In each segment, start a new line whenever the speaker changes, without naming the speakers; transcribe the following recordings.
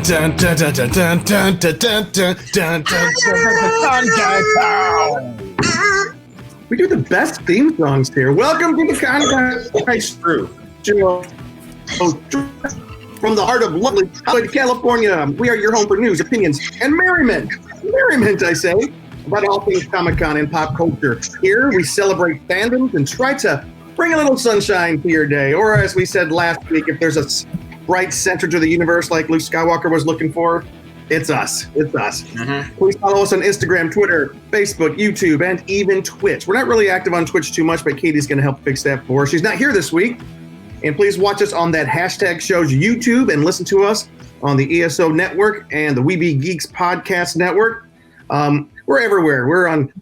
We do the best theme songs here. Welcome to the Conguy Crew. From the heart of lovely California, we are your home for news, opinions, and merriment. Merriment, I say, about all things Comic-Con and pop culture. Here, we celebrate fandoms and try to bring a little sunshine to your day. Or as we said last week, if there's a bright center to the universe like Luke Skywalker was looking for, it's us. It's us. Mm-hmm. Please follow us on Instagram, Twitter, Facebook, YouTube, and even Twitch. We're not really active on Twitch too much, but Katie's going to help fix that for us. She's not here this week. And please watch us on that hashtag show's YouTube and listen to us on the ESO Network and the We Be Geeks Podcast Network. We're everywhere. We're on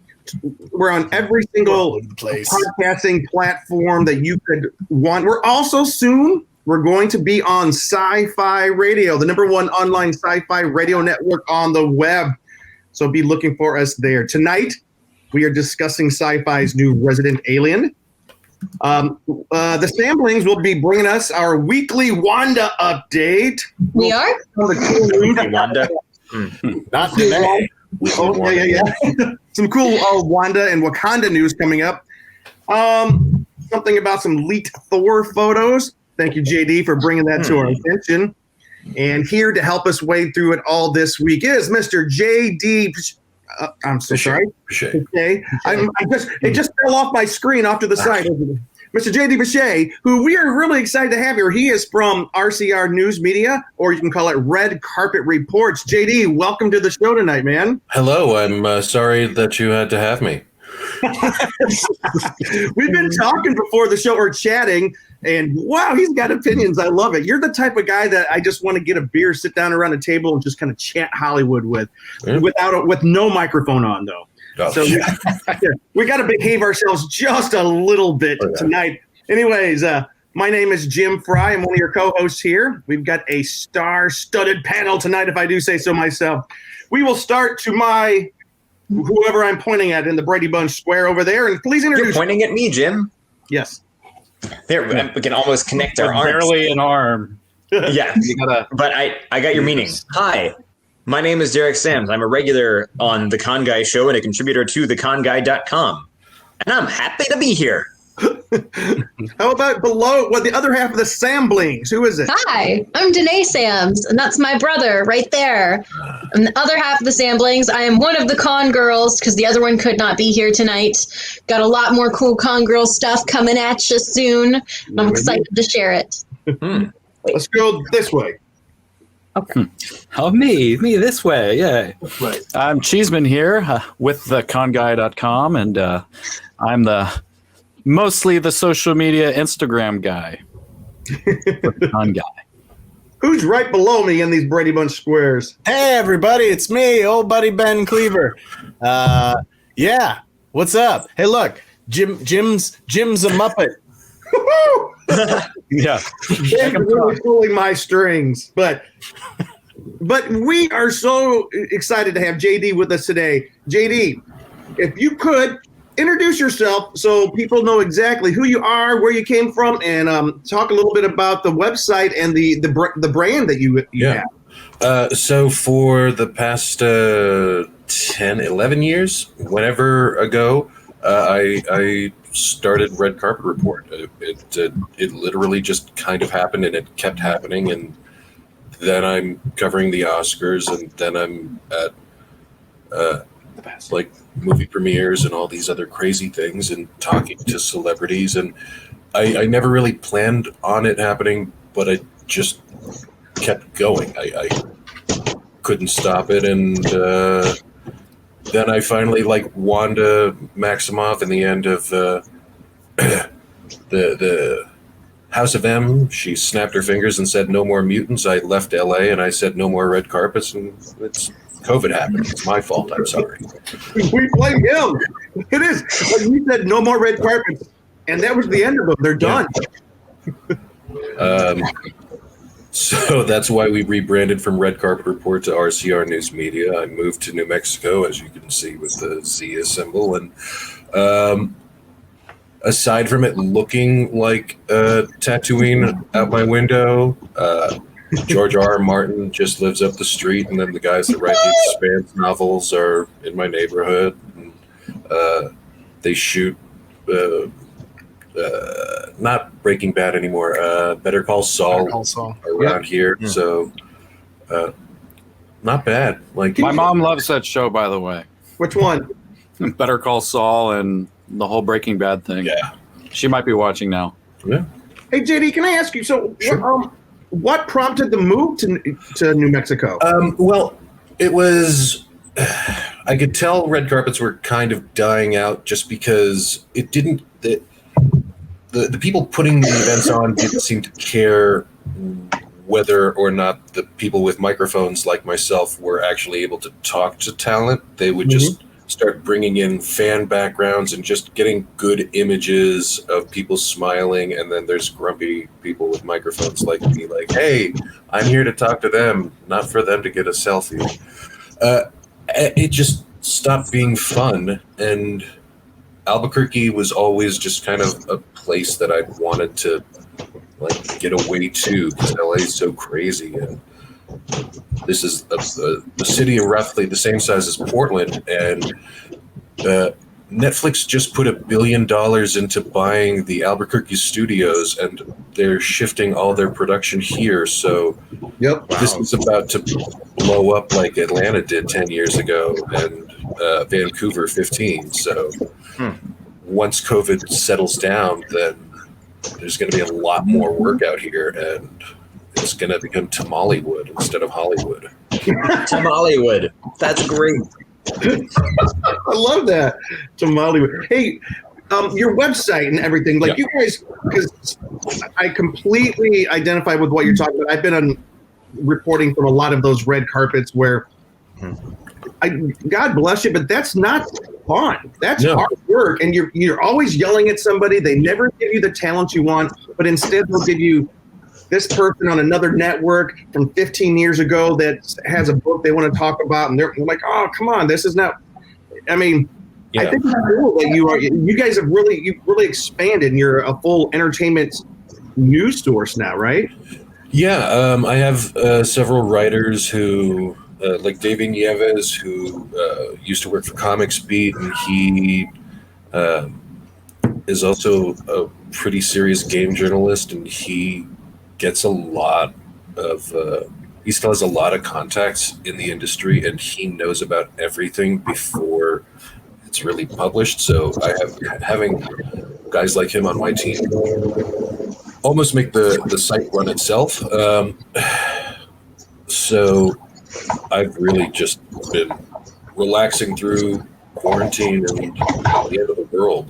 every single podcasting platform that you could want. We're also we're going to be on Syfy Radio, the #1 online sci-fi radio network on the web. So be looking for us there. Tonight, we are discussing Syfy's new Resident Alien. The Samblings will be bringing us our weekly Wanda update.
We are?
Wanda?
Not today. Oh, yeah. Some cool Wanda and Wakanda news coming up. Something about some leaked Thor photos. Thank you, JD, for bringing that to our attention. And here to help us wade through it all this week is Mr. JD Piche. I'm so sorry.
Piché.
Okay. It just fell off my screen off to the side. Mr. JD Piche, who we are really excited to have here. He is from RCR News Media, or you can call it Red Carpet Reports. JD, welcome to the show tonight, man.
Hello. I'm sorry that you had to have me.
We've been talking before the show, or chatting, and wow, he's got opinions. I love it. You're the type of guy that I just want to get a beer, sit down around a table, and just kind of chat Hollywood with no microphone on, though. Oh, so we got to behave ourselves just a little bit tonight. Anyways, my name is Jim Fry. I'm one of your co-hosts here. We've got a star-studded panel tonight, if I do say so myself. We will start to whoever I'm pointing at in the Brady Bunch square over there, and please introduce.
You're pointing at me, Jim.
Yes.
There, we can almost connect our arms.
Barely an arm.
Yeah, but I got your meaning. Hi, my name is Derek Sams. I'm a regular on The Con Guy Show and a contributor to theconguy.com. And I'm happy to be here.
How about the other half of the Samblings? Who is it?
Hi, I'm Danae Sams, and that's my brother right there. And the other half of the Samblings, I am one of the Con Girls, because the other one could not be here tonight. Got a lot more cool Con Girl stuff coming at you soon, and I'm excited to share it.
Let's go this way.
Okay.
Oh, me this way, yeah.
Right.
I'm Cheeseman here with the conguy.com, and I'm mostly the social media Instagram guy. Con guy.
Who's right below me in these Brady Bunch squares?
Hey everybody, it's me, old buddy Ben Cleaver. Yeah, what's up? Hey, look, Jim's a Muppet.
Yeah,
Jim's really pulling my strings, but we are so excited to have JD with us today. JD, if you could introduce yourself so people know exactly who you are, where you came from, and talk a little bit about the website and the brand that you have.
So for the past 10, 11 years, whenever ago, I started Red Carpet Report. It literally just kind of happened, and it kept happening, and then I'm covering the Oscars, and then I'm at like movie premieres and all these other crazy things and talking to celebrities. And I never really planned on it happening, but I just kept going. I couldn't stop it. And then I finally, like Wanda Maximoff in the end of the House of M, she snapped her fingers and said, "No more mutants." I left LA and I said, "No more red carpets." And COVID happened. It's my fault. I'm sorry.
We blame him. It is. Like you said, no more red carpets. And that was the end of them. They're done.
So that's why we rebranded from Red Carpet Report to RCR News Media. I moved to New Mexico, as you can see with the Zia symbol. And aside from it looking like Tatooine out my window, George R. R. Martin just lives up the street, and then the guys that write the Expanse novels are in my neighborhood. And, they shoot not Breaking Bad anymore. Better Call Saul, around here. Yeah. So not bad. Like
my mom loves that show, by the way.
Which one?
Better Call Saul and the whole Breaking Bad thing.
Yeah,
she might be watching now.
Yeah.
Hey JD, can I ask you? So,
sure.
What prompted the move to New Mexico?
Well, it was. I could tell red carpets were kind of dying out just because it didn't. The people putting the events on didn't seem to care whether or not the people with microphones like myself were actually able to talk to talent. They would just start bringing in fan backgrounds and just getting good images of people smiling, and then there's grumpy people with microphones like me, like, hey, I'm here to talk to them, not for them to get a selfie. It just stopped being fun, and Albuquerque was always just kind of a place that I wanted to get away to, because LA is so crazy, and this is a city roughly the same size as Portland, and Netflix just put $1 billion into buying the Albuquerque studios, and they're shifting all their production here. So this is about to blow up like Atlanta did 10 years ago, and Vancouver 15. So once COVID settles down, then there's going to be a lot more work out here, and it's going to become Tamalewood instead of Hollywood.
Tamalewood. That's great.
I love that. Tamalewood. Hey, your website and everything, like you guys, because I completely identify with what you're talking about. I've been on reporting from a lot of those red carpets where, God bless you, but that's not fun. That's hard work, and you're always yelling at somebody. They never give you the talent you want, but instead they'll give you this person on another network from 15 years ago that has a book they want to talk about, and they're like, oh, come on, this is not. I mean, I think it's cool that you guys have really expanded, and you're a full entertainment news source now, right?
Yeah, I have several writers who, like David Nieves, who used to work for Comics Beat, and he is also a pretty serious game journalist, and he gets a lot of he still has a lot of contacts in the industry, and he knows about everything before it's really published. So having guys like him on my team almost make the site run itself. So I've really just been relaxing through quarantine and the end of the world,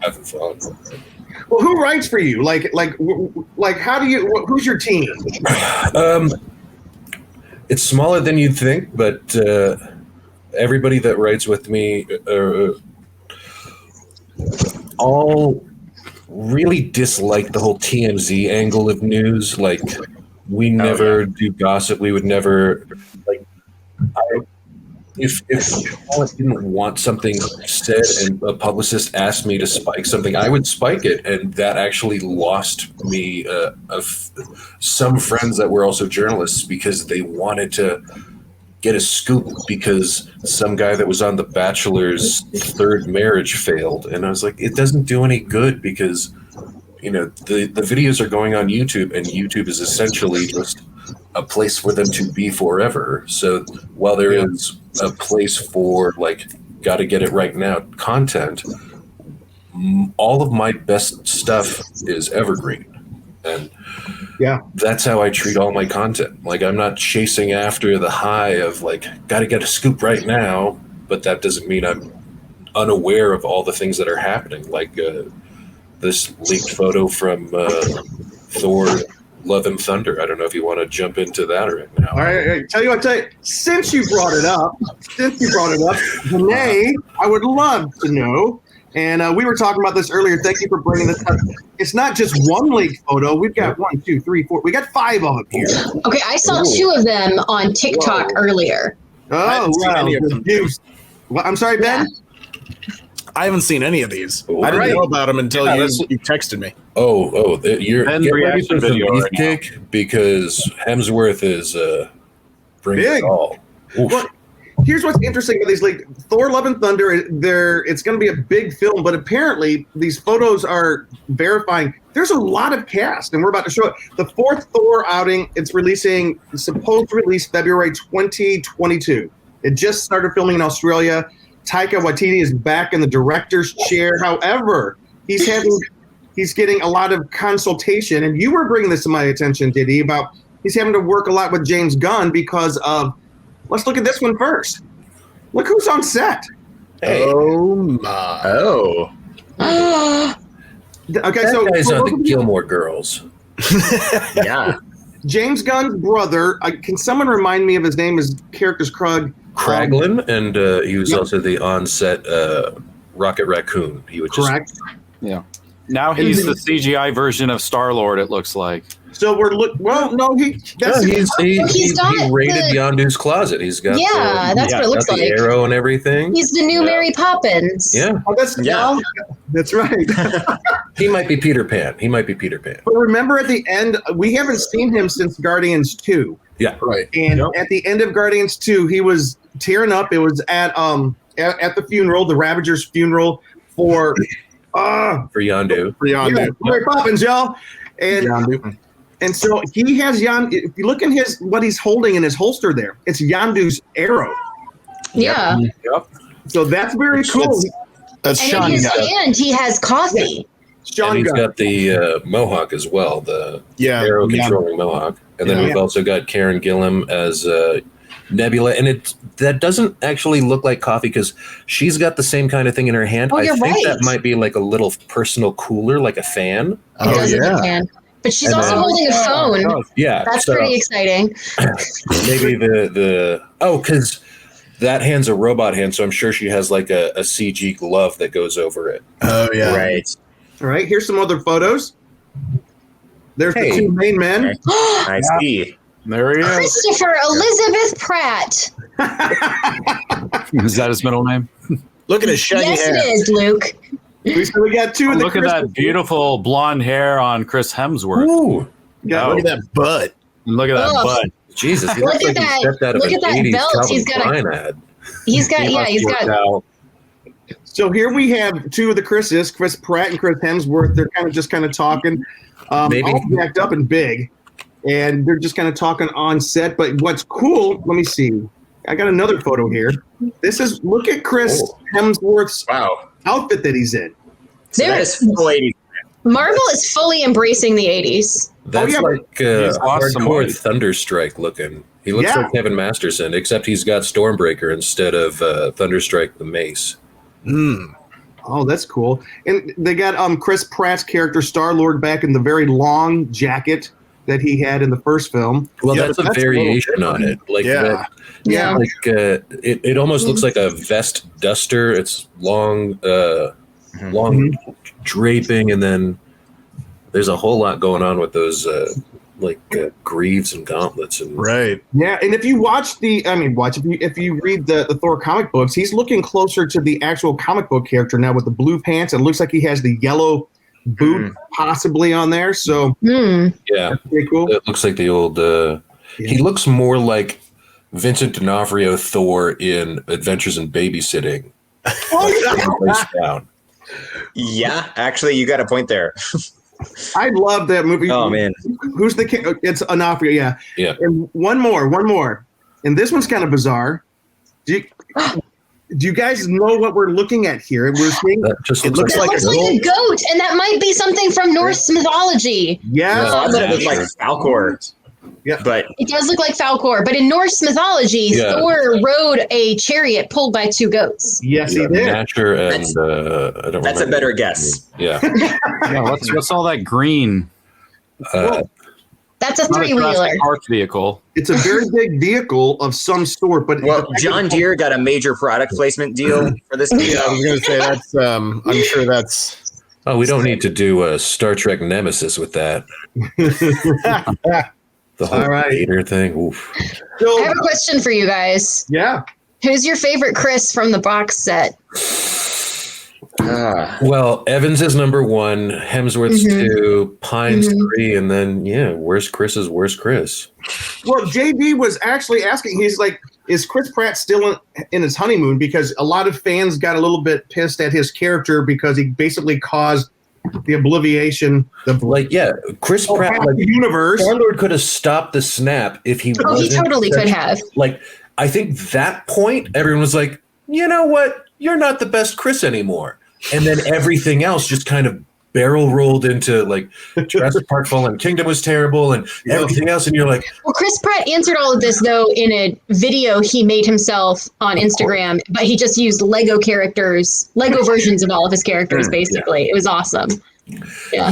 having fun.
Well, who writes for you? Like, how do you? Who's your team?
It's smaller than you'd think, but everybody that writes with me all really dislike the whole TMZ angle of news. Like, we never do gossip. We would never If I didn't want something said and a publicist asked me to spike something, I would spike it, and that actually lost me some friends that were also journalists because they wanted to get a scoop because some guy that was on The Bachelor's third marriage failed, and I was like, it doesn't do any good because the videos are going on YouTube, and YouTube is essentially just a place for them to be forever. So while there is a place for gotta get it right now content, all of my best stuff is evergreen, and that's how I treat all my content. I'm not chasing after the high of gotta get a scoop right now, but that doesn't mean I'm unaware of all the things that are happening, this leaked photo from Thor Love and Thunder. I don't know if you want to jump into that right now.
All right. Tell you, since you brought it up, Renee, I would love to know. And we were talking about this earlier. Thank you for bringing this up. It's not just one leaked photo. We've got 1, 2, 3, 4. We got 5 of them here.
Okay, I saw 2 of them on TikTok earlier.
Oh, wow. Well, I'm sorry, Ben.
I haven't seen any of these.
Oh,
I didn't
right.
know about them until
Yeah,
you texted me.
You're
Ben
get ready
reaction
for some
video right now.
beefcake because Hemsworth is bringing
Big.
it all. Oof.
Well, here's what's interesting with these, like Thor: Love and Thunder. It's going to be a big film, but apparently these photos are verifying there's a lot of cast, and we're about to show it. The fourth Thor outing. It's supposed to release February 2022. It just started filming in Australia. Taika Waititi is back in the director's chair. However, he's getting a lot of consultation, and you were bringing this to my attention, JD, about he's having to work a lot with James Gunn because of. Let's look at this one first. Look who's on set.
Hey,
Oh my!
Oh,
Okay,
that
so
guy's
for
on
those
the
of you-
Gilmore Girls.
yeah.
James Gunn's brother. Can someone remind me of his name? His character's Krug.
Kraglin, and he was
Yep.
also the on-set Rocket Raccoon. He would just
Correct.
Yeah. Now he's the CGI version of Star-Lord, it looks like.
So no, he
raided
the-
Yondu's closet. He's got
That's what it looks
got the
like.
arrow and everything.
He's the new
Yeah.
Mary Poppins.
Yeah,
Yeah.
That's right.
he might be Peter Pan.
But remember, at the end, we haven't seen him since Guardians 2.
Yeah,
Right.
And at the end of Guardians 2, he was tearing up. It was at the funeral, the Ravager's funeral for
for Yondu.
Mary Poppins, y'all. And so he has if you look in what he's holding in his holster there, it's Yondu's arrow.
Yeah.
Yep.
So that's very cool.
That's
And
Sean
in his
Gunn.
hand, he has coffee.
Sean
And he's
Gunn.
got the Mohawk as well, the arrow controlling Mohawk. And then we've also got Karen Gillan as Nebula. And that doesn't actually look like coffee because she's got the same kind of thing in her hand.
Oh,
I
you're
think
right.
that might be like a little personal cooler, like a fan.
It
Oh
does look
yeah.
like hand. But she's
And
also
then-
holding a phone.
Yeah.
That's
so
pretty exciting.
maybe because that hand's a robot hand, so I'm sure she has like a CG glove that goes over it.
Oh yeah.
Right.
All right, here's some other photos. There's
Hey.
the two main men.
I see.
There he is.
Christopher Elizabeth Pratt.
Is that his middle name?
Look at his shaggy
Yes,
hair.
it is, Luke.
We got two of the
Look at that beautiful blonde hair on Chris Hemsworth.
Ooh,
Yeah,
Look at that butt.
And look at that
Ugh.
butt.
Jesus! He
Look
looks
at
like
that-
he stepped out of
look
an
at that
80s
belt.
Calvin
He's got a-
Klein ad.
He's got
Out.
So here we have two of the Chris's, Chris Pratt and Chris Hemsworth. They're kind of talking,
Maybe.
all jacked up and big, and they're just kind of talking on set. But what's cool? Let me see. I got another photo here. Look at Chris Hemsworth's
Wow.
outfit that he's in.
So that is full 80s.
Marvel is fully embracing the 80s.
That's
yeah,
like
he's lost some
hardcore
weight.
Thunderstrike looking. He looks
Yeah.
like Kevin Masterson, except he's got Stormbreaker instead of Thunderstrike the mace.
Oh, that's cool. And they got Chris Pratt's character Star-Lord back in the very long jacket that he had in the first film.
Well,
Yeah,
that's a
that's a little
variation on it. Like
Yeah.
that,
Yeah.
like it almost looks like a vest duster. It's long, long draping, and then there's a whole lot going on with those greaves and gauntlets and
Right.
Yeah, and if you if you read the Thor comic books, he's looking closer to the actual comic book character now with the blue pants. It looks like he has the yellow boot possibly on there. So
Hmm.
yeah.
pretty cool.
It looks like the old. He looks more like Vincent D'Onofrio Thor in Adventures in Babysitting. Face down.
Yeah, actually, you got a point there.
I love that movie.
Oh, man.
Who's the king? It's D'Onofrio, yeah.
Yeah.
And one more. And this one's kind of bizarre. Do you guys know what we're looking at here? We're seeing
That just
It
looks
It
like
looks like a goat, and that might be something from Norse mythology.
yeah.
Oh, that looks like Falcor.
Yeah.
But
It does look like Falcor, but in Norse mythology,
Yeah.
Thor rode a chariot pulled by two goats.
Yes, he did.
Natcher and I don't.
that's a
remember.
better guess.
Yeah.
Yeah, what's all that green?
That's a
Not a
three-wheeler.
Jurassic Park vehicle.
It's a very big vehicle of some sort, but
Well, John Deere got a major product placement deal for this
Yeah,
video.
I was gonna say that's. I'm sure that's.
Oh, we don't need to do a Star Trek Nemesis with that. The whole
All right.
Vader thing. Oof.
I
So,
have a question for you guys.
yeah.
Who's your favorite Chris from the box set?
Well, Evans is number 1, Hemsworth's 2, Pine's 3, and then where's Chris's worst Chris?
Well, JD was actually asking. He's like, is Chris Pratt still in his honeymoon? Because a lot of fans got a little bit pissed at his character because he basically caused the obliviation.
Chris Pratt,
the universe.
Star-Lord could have stopped the snap if he.
Oh, he totally could have.
I think that point, everyone was like, you know what? You're not the best Chris anymore. And then everything else just kind of barrel rolled into Jurassic Park Fallen Kingdom was terrible and everything else. And you're like,
well, Chris Pratt answered all of this though in a video he made himself on Instagram, but he just used Lego versions of all of his characters. Basically, it was awesome.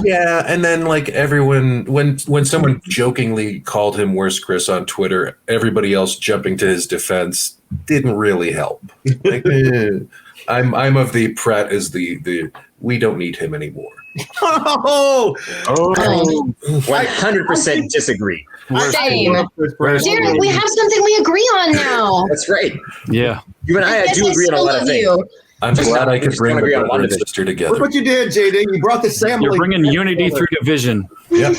Yeah, and then everyone, when someone jokingly called him worst Chris on Twitter, everybody else jumping to his defense didn't really help. I'm of the Pratt is the we don't need him anymore.
100% disagree.
Same. Derek, we have something we agree on now.
That's right.
Yeah.
You and I do agree on a lot of things.
I'm glad I could bring the brother and sister together.
Look what you did, JD. You brought the sampling.
You're bringing unity through division.
Yep.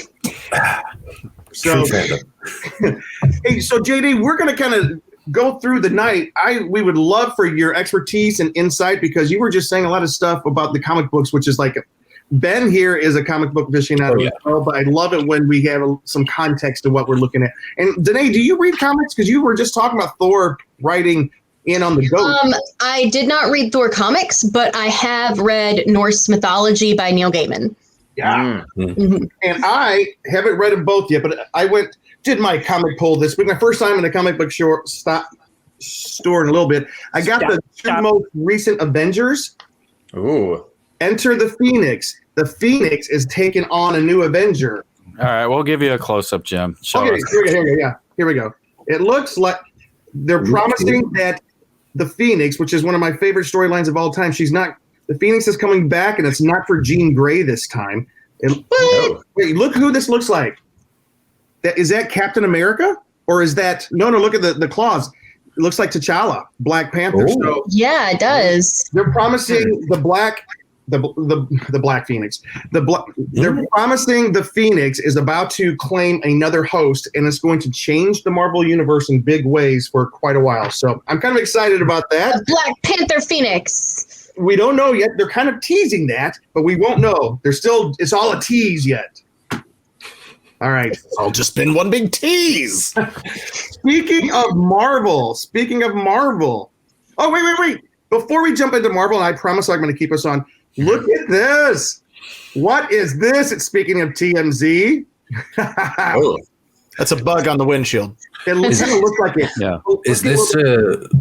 So, hey, so JD, we're going to kind of go through the night. We would love for your expertise and insight because you were just saying a lot of stuff about the comic books, which is Ben here is a comic book aficionado, but I love it when we have some context to what we're looking at. And Danae, do you read comics? Because you were just talking about Thor writing in on the go.
I did not read Thor comics, but I have read Norse mythology by Neil Gaiman.
Yeah. Mm-hmm. And I haven't read them both yet, but I did my comic poll this week. My first time in a comic book store in a little bit. I got the two most recent Avengers.
Ooh.
Enter the Phoenix. The Phoenix is taking on a new Avenger.
All right, we'll give you a close-up, Jim.
Here we go. It looks like they're promising that the Phoenix, which is one of my favorite storylines of all time, the Phoenix is coming back, and it's not for Jean Grey this time. Wait, look who this looks like. Is that Captain America? Or is that... No, look at the claws. It looks like T'Challa, Black Panther. So
yeah, it does.
They're promising the Black Phoenix. They're promising the Phoenix is about to claim another host, and it's going to change the Marvel Universe in big ways for quite a while. So I'm kind of excited about that.
The Black Panther Phoenix.
We don't know yet. They're kind of teasing that, but we won't know. It's all a tease yet. All right.
It's all just been one big tease.
Speaking of Marvel. Oh, wait. Before we jump into Marvel, and I promise I'm going to keep us on, look at this. What is this? It's speaking of TMZ.
That's a bug on the windshield.
It kind of looks like it.
Yeah.
Is this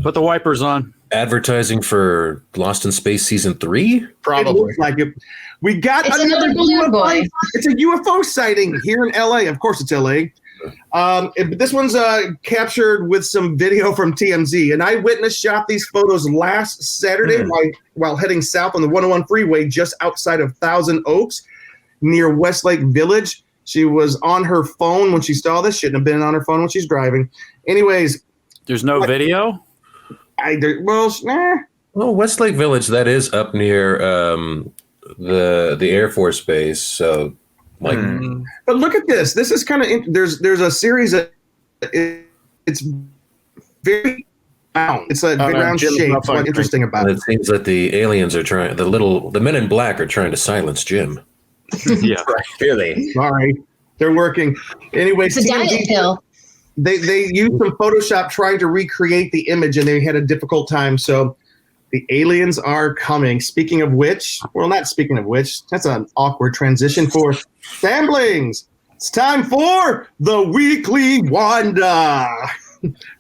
put the wipers on?
Advertising for Lost in Space Season 3?
Probably. It looks like it. We got
another balloon boy.
It's a UFO sighting here in LA. Of course, it's LA. This one's captured with some video from TMZ. An eyewitness shot these photos last Saturday while heading south on the 101 freeway just outside of Thousand Oaks near Westlake Village. She was on her phone when she saw this. Shouldn't have been on her phone when she's driving. Anyways.
There's no video?
Well, Westlake Village, that is up near the Air Force Base. So,
but look at this. This is kind of there's a series of it's very round. It's a big round shape. What's interesting about it?
It seems that the aliens are trying. The men in black are trying to silence Jim.
Yeah,
clearly.
Sorry, they're working. Anyway,
it's a diet pill.
They used some Photoshop trying to recreate the image, and they had a difficult time. So the aliens are coming. Not speaking of which, that's an awkward transition for Samblings. It's time for the Weekly Wanda.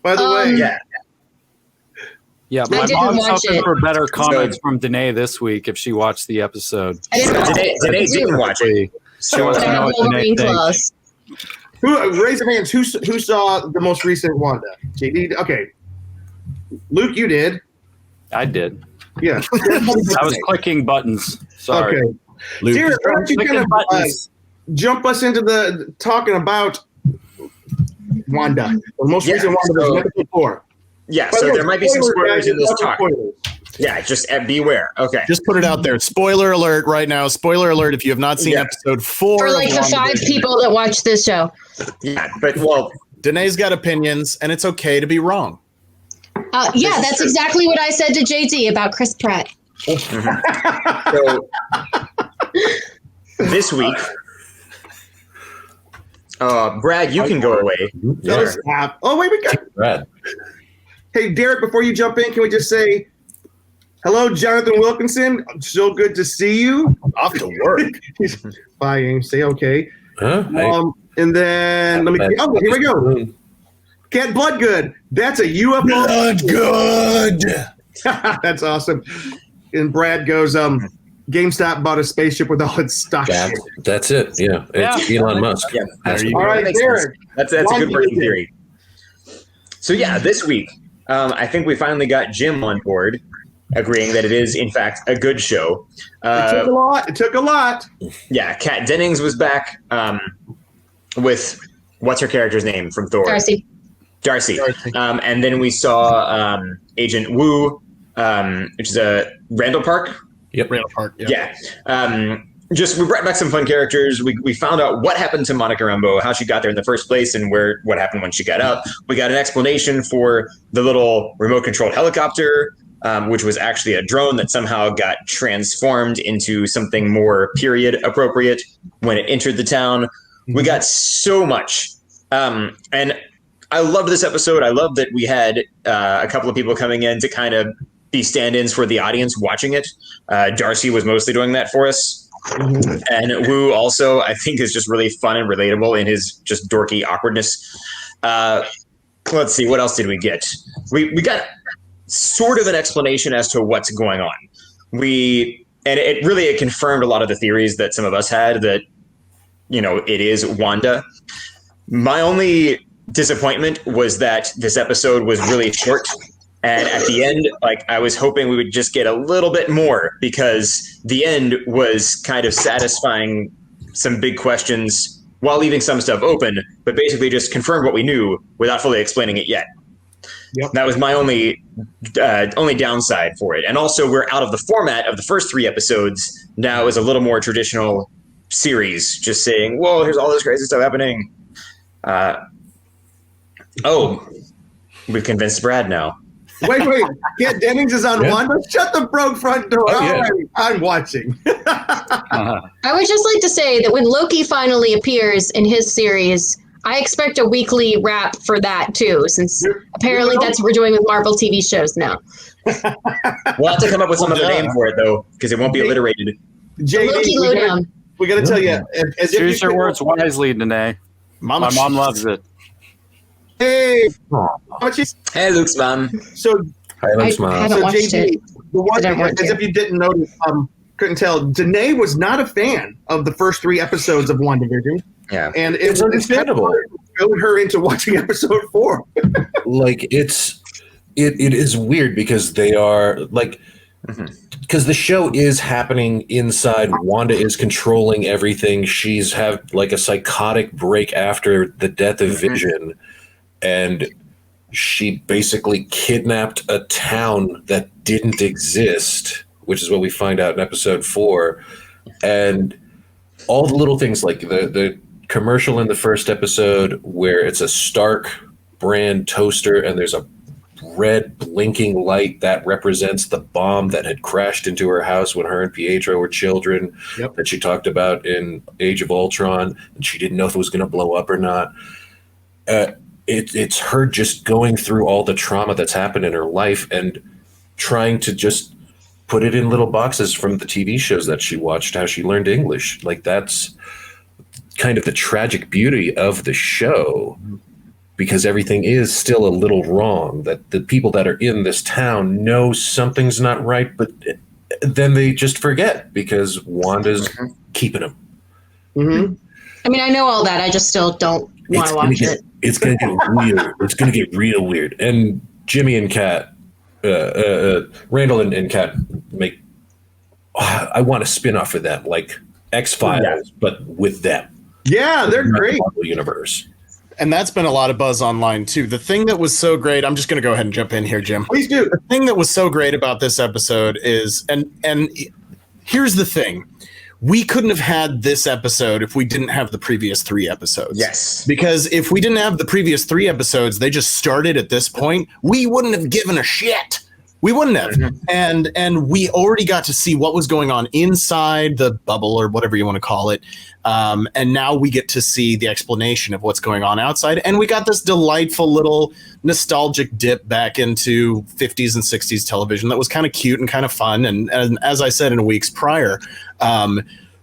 By the way,
yeah, my mom's hoping for better comments from Danae this week if she watched the episode.
Danae didn't watch it.
She wants to know what Danae thinks.
Raise your hands. Who saw the most recent Wanda? JD. Okay. Luke, you did.
I did.
Yeah.
I was clicking buttons. Sorry.
Okay.
Luke,
Derek, why don't you kind of jump us into the talking about Wanda? The most recent Wanda was episode 4.
Yeah, so there might be some spoilers in this talk. Yeah, just beware. Okay.
Just put it out there. Spoiler alert right now. Spoiler alert if you have not seen episode 4.
For like the 5 people that watch this show.
Yeah, but well,
Danae's got opinions, and it's okay to be wrong.
Yeah, that's exactly what I said to JD about Chris Pratt.
So this week, Brad, you can go away.
Oh, wait, we got
Brad.
Hey, Derek, before you jump in, can we just say, hello, Jonathan Wilkinson. So good to see you.
Off to work.
Bye, Ames. Say okay.
Huh?
And then, here we go. Cat Bloodgood. That's a UFO.
Bloodgood.
That's awesome. And Brad goes, GameStop bought a spaceship with all its stock.
That's it. Yeah. It's Elon Musk.
Yeah.
All right, Derek.
That's a good working theory. So yeah, this week, I think we finally got Jim on board, agreeing that it is, in fact, a good show.
It took a lot.
Yeah, Kat Dennings was back with, what's her character's name from Thor? Darcy. And then we saw Agent Wu, which is a Randall Park.
Yep.
Randall Park.
Yeah. We brought back some fun characters. We found out what happened to Monica Rambeau, how she got there in the first place, and what happened when she got up. We got an explanation for the little remote-controlled helicopter, which was actually a drone that somehow got transformed into something more period appropriate when it entered the town. We got so much. And I loved this episode. I love that we had a couple of people coming in to kind of be stand-ins for the audience watching it. Darcy was mostly doing that for us. And Wu also, I think, is just really fun and relatable in his just dorky awkwardness. Let's see, what else did we get? We got sort of an explanation as to what's going on. It confirmed a lot of the theories that some of us had that, it is Wanda. My only disappointment was that this episode was really short. And at the end, I was hoping we would just get a little bit more, because the end was kind of satisfying some big questions while leaving some stuff open, but basically just confirmed what we knew without fully explaining it yet. Yep. That was my only downside for it. And also, we're out of the format of the first 3 episodes. Now is a little more traditional series, just saying, whoa, here's all this crazy stuff happening. We've convinced Brad now.
Wait. Kat Dennings is on Wanda? Shut the broke front door.
Oh, yeah.
Alright, I'm watching.
I would just like to say that when Loki finally appears in his series, I expect a weekly wrap for that too, since apparently that's what we're doing with Marvel TV shows now.
We'll have to come up with some other name for it, though, because it won't be alliterated.
JD,
Loki Lowdown.
We got to tell you.
Choose your words wisely, Danae. My mom loves it.
Hey.
Hey, Luke's mom.
So,
I haven't watched
JD,
it.
The one, as if you didn't notice, couldn't tell, Danae was not a fan of the first 3 episodes of WandaVision.
Yeah.
And it's understandable. Goad her into watching episode 4.
It is weird because they are because the show is happening inside. Wanda is controlling everything. She's have a psychotic break after the death of Vision, and she basically kidnapped a town that didn't exist, which is what we find out in episode 4. And all the little things, like the commercial in the first episode where it's a Stark brand toaster and there's a red blinking light that represents the bomb that had crashed into her house when her and Pietro were children, that she talked about in Age of Ultron, and she didn't know if it was going to blow up or not. It's her just going through all the trauma that's happened in her life and trying to just put it in little boxes from the TV shows that she watched, how she learned English. That's kind of the tragic beauty of the show, because everything is still a little wrong, that the people that are in this town know something's not right, but then they just forget because Wanda's keeping them.
Mm-hmm.
I mean, I know all that. I just still don't want to watch it.
It's going to get weird. It's going to get real weird. And Jimmy and Kat, Randall and Kat make, I want a spin-off for them, like X-Files, but with them.
Yeah, they're great.
Marvel universe.
and that's been a lot of buzz online too. The thing that was so great, I'm just going to go ahead and jump in here, Jim.
Please do.
The thing that was so great about this episode is, and here's the thing. We couldn't have had this episode if we didn't have the previous 3 episodes.
Yes.
Because if we didn't have the previous 3 episodes, they just started at this point, we wouldn't have given a shit. We wouldn't have. Mm-hmm. And we already got to see what was going on inside the bubble or whatever you want to call it. And now we get to see the explanation of what's going on outside. And we got this delightful little nostalgic dip back into 50s and 60s television that was kind of cute and kind of fun. And as I said in weeks prior,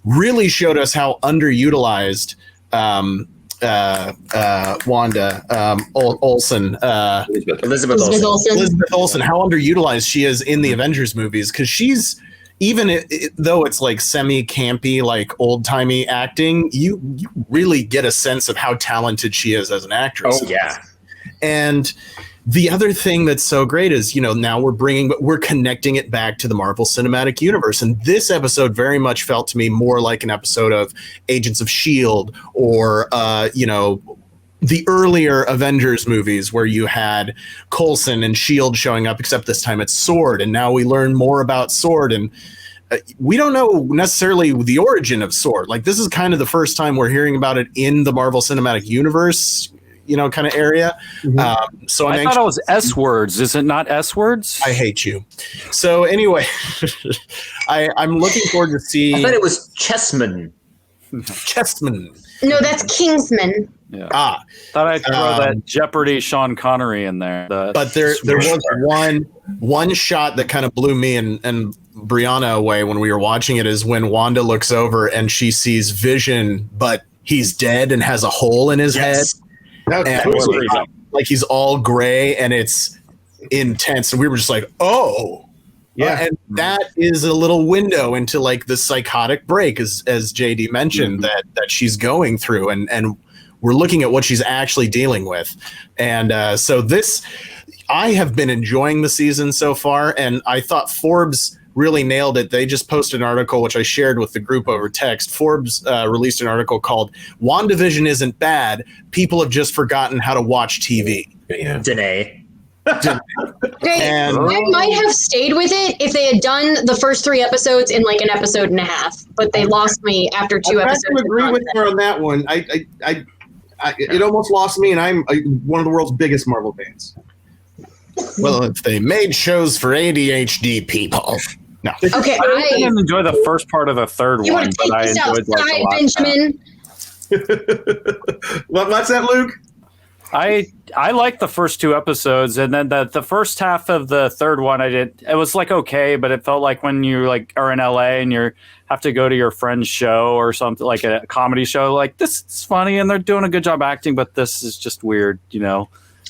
really showed us how underutilized Wanda Olsen,
Elizabeth
Olsen,
how underutilized she is in the Avengers movies, because she's even though it's like semi-campy, like old-timey acting, you really get a sense of how talented she is as an actress.
Oh yeah.
And the other thing that's so great is, now we're connecting it back to the Marvel Cinematic Universe. And this episode very much felt to me more like an episode of Agents of S.H.I.E.L.D. or, the earlier Avengers movies where you had Coulson and S.H.I.E.L.D. showing up, except this time it's S.W.O.R.D. And now we learn more about S.W.O.R.D. And we don't know necessarily the origin of S.W.O.R.D. Like, this is kind of the first time we're hearing about it in the Marvel Cinematic Universe, kind of area.
Mm-hmm.
So
I thought it was S words. Is it not S words?
I hate you. So anyway, I'm looking forward to see.
I thought it was Chessman.
Chessman.
No, that's Kingsman.
Yeah. Thought I'd throw that Jeopardy Sean Connery in there.
But there was one shot that kind of blew me and Brianna away when we were watching it, is when Wanda looks over and she sees Vision, but he's dead and has a hole in his head. And like he's all gray and it's intense. And we were just like, oh. Yeah, and that is a little window into like the psychotic break, as JD mentioned, that she's going through, and we're looking at what she's actually dealing with. And so I have been enjoying the season so far, and I thought Forbes really nailed it. They just posted an article, which I shared with the group over text. Forbes released an article called "WandaVision Isn't Bad. People have just forgotten how to watch TV."
Yeah.
Danae.
I might have stayed with it if they had done the first 3 episodes in like an episode and a half, but they lost me after 2 episodes.
I agree with her on that one. It almost lost me, and I'm one of the world's biggest Marvel fans.
Well, if they made shows for ADHD people. No.
Okay,
I didn't enjoy the first part of the third
you
one,
want to take
but I
this
enjoyed
outside,
like
Benjamin?
What's that, Luke?
I liked the first 2 episodes, and then the first half of the third one it was like okay, but it felt like when you like are in LA and you have to go to your friend's show or something, like a comedy show, like this is funny and they're doing a good job acting, but this is just weird,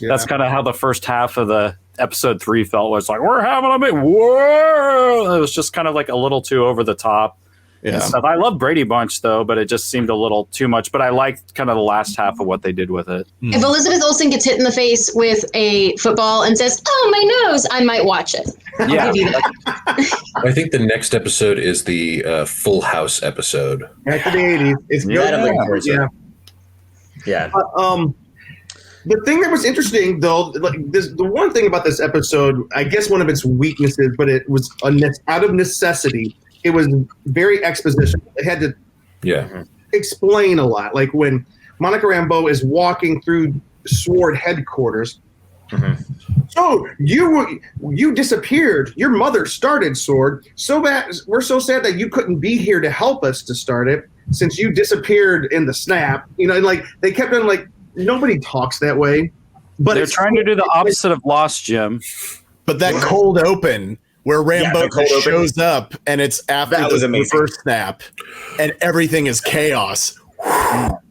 That's kind of how the first half of the episode 3 felt. Was like, we're having a big whoa. It was just kind of like a little too over the top. Yeah. Stuff. I love Brady Bunch though, but it just seemed a little too much. But I liked kind of the last half of what they did with it.
If Elizabeth Olsen gets hit in the face with a football and says, "Oh, my nose," I might watch it.
Yeah.
I think the next episode is the Full House episode.
Back to the 80s. It's good.
Yeah.
The thing that was interesting, though, the one thing about this episode, I guess one of its weaknesses, but it was out of necessity. It was very expositional. It had to explain a lot. Like when Monica Rambeau is walking through S.W.O.R.D. headquarters. Mm-hmm. So you disappeared. Your mother started S.W.O.R.D. So bad. We're so sad that you couldn't be here to help us to start it, since you disappeared in the snap. Like they kept on like, nobody talks that way. But
they're trying to do the opposite of Lost, Jim.
But that cold open where Rambeau shows up and it's after the first snap and everything is chaos.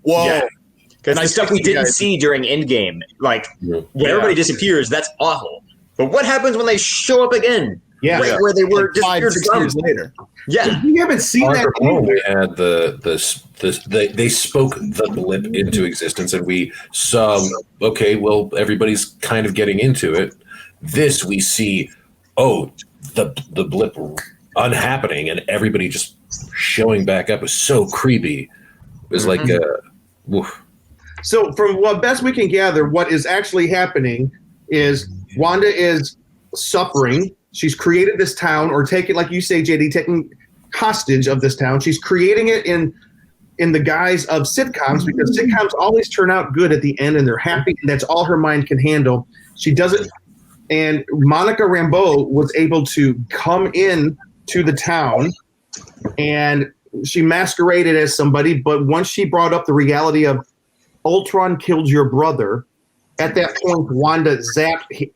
Whoa.
Yeah. Because the stuff we didn't see during Endgame, like when everybody disappears, that's awful. But what happens when they show up again?
Yeah.
Right where they were
like 5 6 years later.
Yeah.
We haven't seen that.
We had they spoke the blip into existence, and we saw, okay, well, everybody's kind of getting into it. This we see, the blip unhappening and everybody just showing back up was so creepy. It was like, woof.
So from what best we can gather, what is actually happening is Wanda is suffering. She's created this town, or taking, like you say, JD, taking hostage of this town. She's creating it in the guise of sitcoms, because sitcoms always turn out good at the end and they're happy, and that's all her mind can handle. She doesn't. And Monica Rambeau was able to come in to the town, and she masqueraded as somebody. But once she brought up the reality of Ultron killed your brother, at that point, Wanda zapped.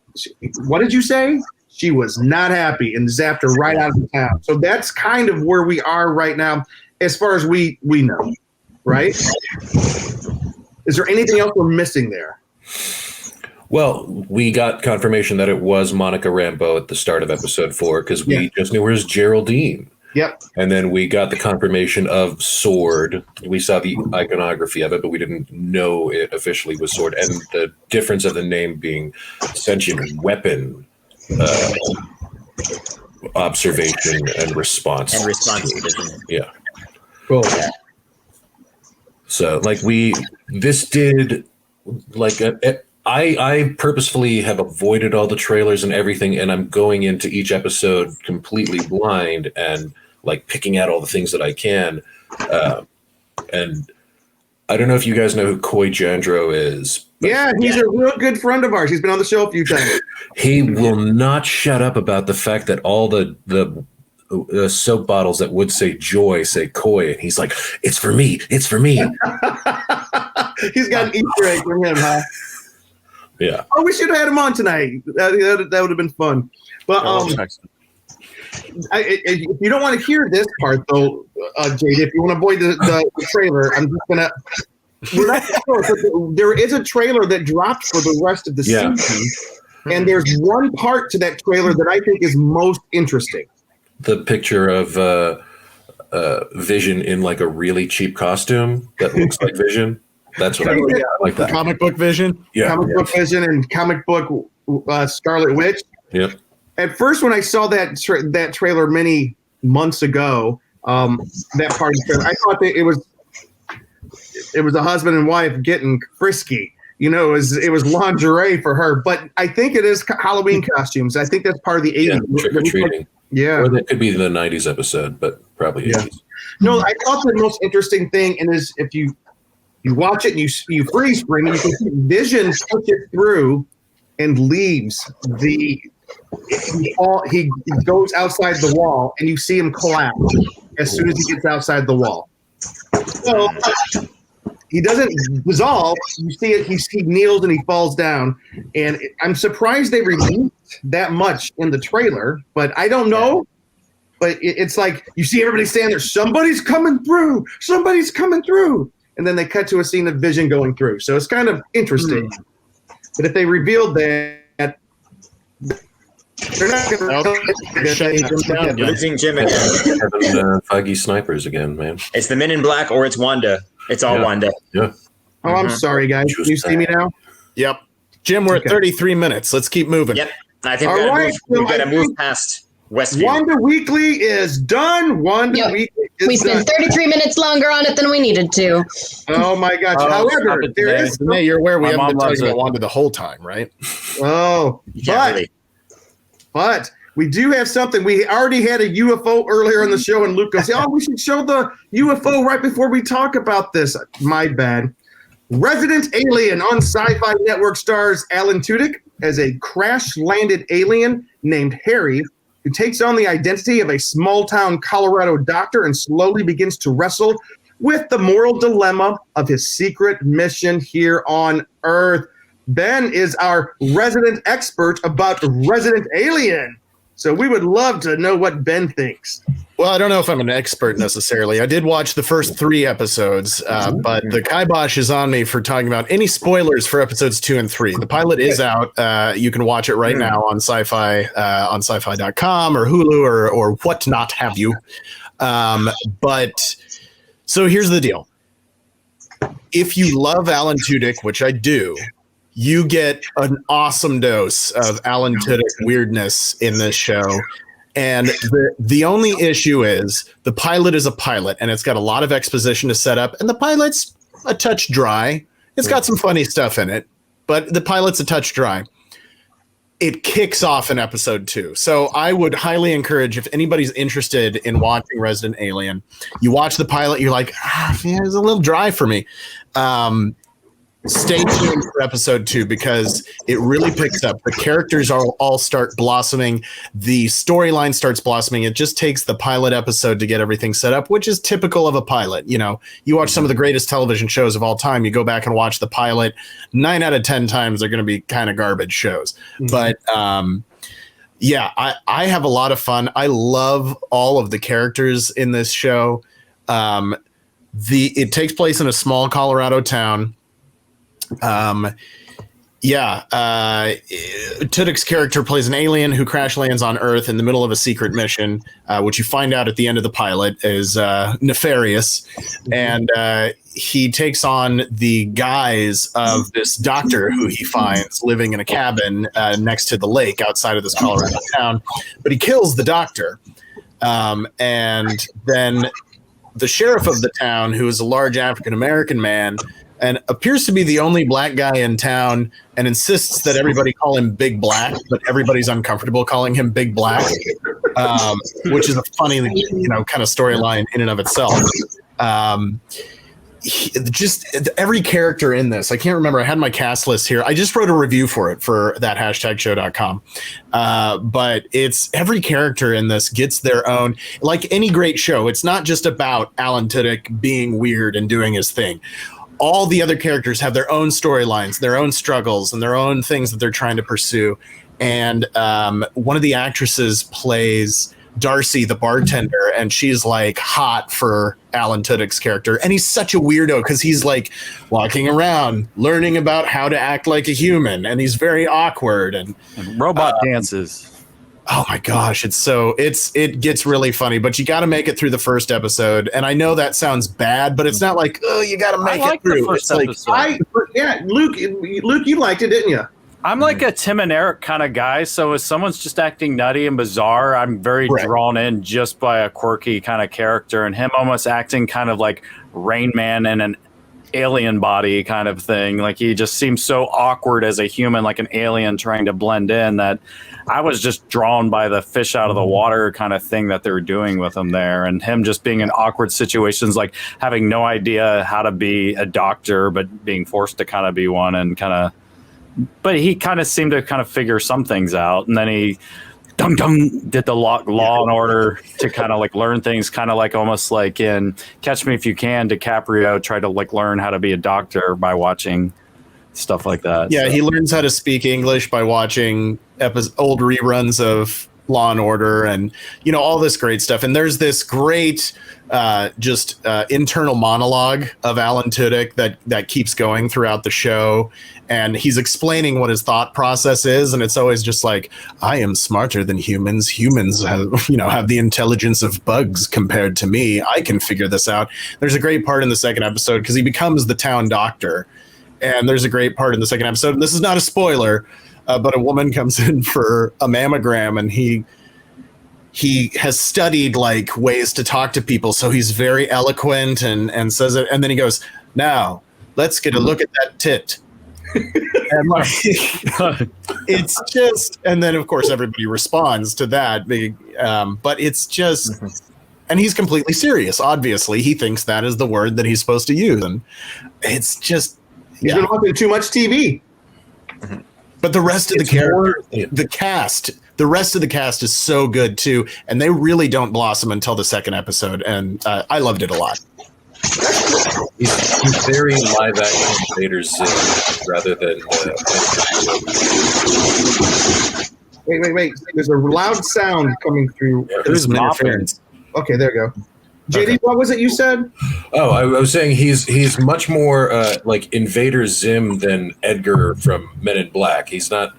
What did you say? She was not happy and zapped her right out of the town. So that's kind of where we are right now, as far as we know, right? Is there anything else we're missing there?
Well, we got confirmation that it was Monica Rambeau at the start of episode 4, because we just knew her as Geraldine.
Yep.
And then we got the confirmation of Sword. We saw the iconography of it, but we didn't know it officially was Sword. And the difference of the name being sentient weapon, observation and response.
And response division.
Yeah.
Cool.
So, like, this did, like, I purposefully have avoided all the trailers and everything, and I'm going into each episode completely blind and, like, picking out all the things that I can. And I don't know if you guys know who Coy Jandreau is.
Yeah, he's a real good friend of ours. He's been on the show a few times.
He will not shut up about the fact that all the soap bottles that would say joy say Coy, and he's like, it's for me, it's for me.
He's got an Easter egg from him, huh?
Yeah.
Oh, we should have had him on tonight. That would have been fun. But if you don't want to hear this part, though, JD, if you want to avoid the trailer, I'm just gonna. We're not sure, but there is a trailer that dropped for the rest of the season, and there's one part to that trailer that I think is most interesting.
The picture of Vision in, like, a really cheap costume that looks like Vision. That's what I like. That
comic book Vision.
Yeah.
Comic book Vision and comic book Scarlet Witch.
Yep.
At first, when I saw that trailer many months ago, that part of the trailer, I thought that it was a husband and wife getting frisky. You know, it was lingerie for her, but I think it is Halloween costumes. I think that's part of the 80s.
Yeah, trick or treating.
Yeah.
Or that could be the 90s episode, but probably 80s.
No, I thought the most interesting thing is if you watch it and you freeze frame, you can see Vision push it through and leaves he goes outside the wall, and you see him collapse as soon as he gets outside the wall. So he doesn't dissolve. You see it. He kneels and he falls down. And I'm surprised they released that much in the trailer, but I don't know. But it's like you see everybody standing there. Somebody's coming through. Somebody's coming through. And then they cut to a scene of Vision going through. So it's kind of interesting. But if they revealed that, they're not going to
losing Jim again.
Feige snipers again, man.
It's the Men in Black or it's Wanda. It's all Wanda.
Yeah.
Oh, I'm sorry, guys. Can you see me now?
Yep. Jim, we're at 33 minutes. Let's keep moving.
Yep. I think
we've
got to move past Westview.
Wanda Weekly is done. Weekly is
we spent
done.
33 minutes longer on it than we needed to.
Oh my gosh! However, there is.
Renee, you're aware we
My
haven't been
mom loves
talking about
it.
Wanda the whole time, right?
Oh, but we do have something. We already had a UFO earlier in the show, and Luke goes, "Oh, we should show the UFO right before we talk about this." My bad. Resident Alien on Syfy Network stars Alan Tudyk as a crash-landed alien named Harry, who takes on the identity of a small-town Colorado doctor and slowly begins to wrestle with the moral dilemma of his secret mission here on Earth. Ben is our resident expert about Resident Alien, so we would love to know what Ben thinks.
Well, I don't know if I'm an expert necessarily. I did watch the first 3 episodes, but the kibosh is on me for talking about any spoilers for episodes 2 and 3. The pilot is out. You can watch it right now on Syfy, on syfy.com or Hulu or what not have you. But so here's the deal. If you love Alan Tudyk, which I do, you get an awesome dose of Alan Tudyk weirdness in this show. And the only issue is the pilot is a pilot, and it's got a lot of exposition to set up, and the pilot's a touch dry. It's got some funny stuff in it, but the pilot's a touch dry. It kicks off in episode 2. So I would highly encourage, if anybody's interested in watching Resident Alien, you watch the pilot, you're like, yeah, it's a little dry for me. Stay tuned for episode 2 because it really picks up. The characters all start blossoming. The storyline starts blossoming. It just takes the pilot episode to get everything set up, which is typical of a pilot. You know, you watch some of the greatest television shows of all time. You go back and watch the pilot. 9 out of 10 times they're going to be kind of garbage shows. But yeah, I have a lot of fun. I love all of the characters in this show. It takes place in a small Colorado town. Tudyk's character plays an alien who crash lands on Earth in the middle of a secret mission, which you find out at the end of the pilot is nefarious. And he takes on the guise of this doctor who he finds living in a cabin next to the lake outside of this Colorado town. But he kills the doctor. And then the sheriff of the town, who is a large African-American man, and appears to be the only black guy in town, and insists that everybody call him Big Black, but everybody's uncomfortable calling him Big Black, which is a funny, kind of storyline in and of itself. Just every character in this, I can't remember. I had my cast list here. I just wrote a review for it for that #show.com. But it's every character in this gets their own, like any great show. It's not just about Alan Tudyk being weird and doing his thing. All the other characters have their own storylines, their own struggles, and their own things that they're trying to pursue. And one of the actresses plays Darcy, the bartender, and she's like hot for Alan Tudyk's character. And he's such a weirdo because he's like walking around, learning about how to act like a human, and he's very awkward and
robot dances.
Oh my gosh, it gets really funny, but you got to make it through the first episode. And I know that sounds bad, but it's not like, oh, you got to make it through.
The first episode.
Luke, you liked it, didn't you?
I'm like a Tim and Eric kind of guy, so if someone's just acting nutty and bizarre, I'm very drawn in just by a quirky kind of character, and him almost acting kind of like Rain Man in an alien body kind of thing. Like he just seems so awkward as a human, like an alien trying to blend in, that I was just drawn by the fish out of the water kind of thing that they were doing with him there, and him just being in awkward situations, like having no idea how to be a doctor, but being forced to kind of be one, and but he kind of seemed to kind of figure some things out, and then he did the law and order to kind of like learn things, kind of like almost like in Catch Me If You Can, DiCaprio tried to like learn how to be a doctor by watching stuff like that.
Yeah, he learns how to speak English by watching old reruns of Law and Order, and all this great stuff. And there's this great internal monologue of Alan Tudyk that keeps going throughout the show, and he's explaining what his thought process is, and it's always just like, I am smarter than humans. Humans have the intelligence of bugs compared to me. I can figure this out. There's a great part in the second episode because he becomes the town doctor, and there's a great part in the second episode, and this is not a spoiler, but a woman comes in for a mammogram, and he has studied like ways to talk to people, so he's very eloquent and says it, and then he goes, now let's get a look at that tit. And like, it's just, and then of course everybody responds to that, but it's just, and he's completely serious. Obviously he thinks that is the word that he's supposed to use, and it's just,
he's been watching too much TV.
But the rest of the cast is so good too, and they really don't blossom until the second episode, and I loved it a lot.
He's very live action Vader Zim rather than.
Wait! There's a loud sound coming through.
Yeah, there's some interference.
Okay, there you go. JD, What was it you said?
Oh, I was saying he's much more like Invader Zim than Edgar from Men in Black. He's not.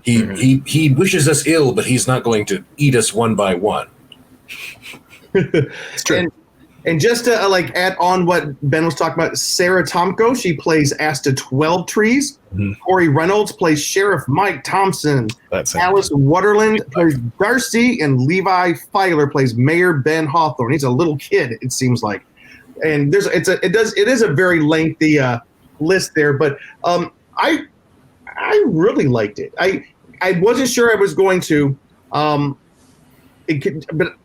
He wishes us ill, but he's not going to eat us one by one.
It's true.
And just to add on what Ben was talking about, Sarah Tomko, she plays Asta 12 Trees. Corey Reynolds plays Sheriff Mike Thompson. Alice Waterland plays Darcy, and Levi Filer plays Mayor Ben Hawthorne. He's a little kid, it seems like. And it is a very lengthy list there, but I really liked it. I wasn't sure I was going to, but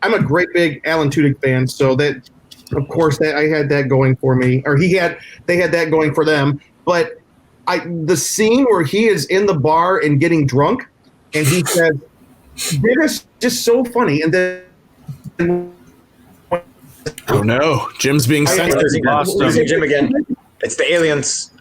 I'm a great big Alan Tudyk fan, so that of course that I had that going for me, or they had that going for them. But the scene where he is in the bar and getting drunk, and he says, "It's just so funny," and then.
Oh no, Jim's being censored.
Losing Jim again. It's the aliens.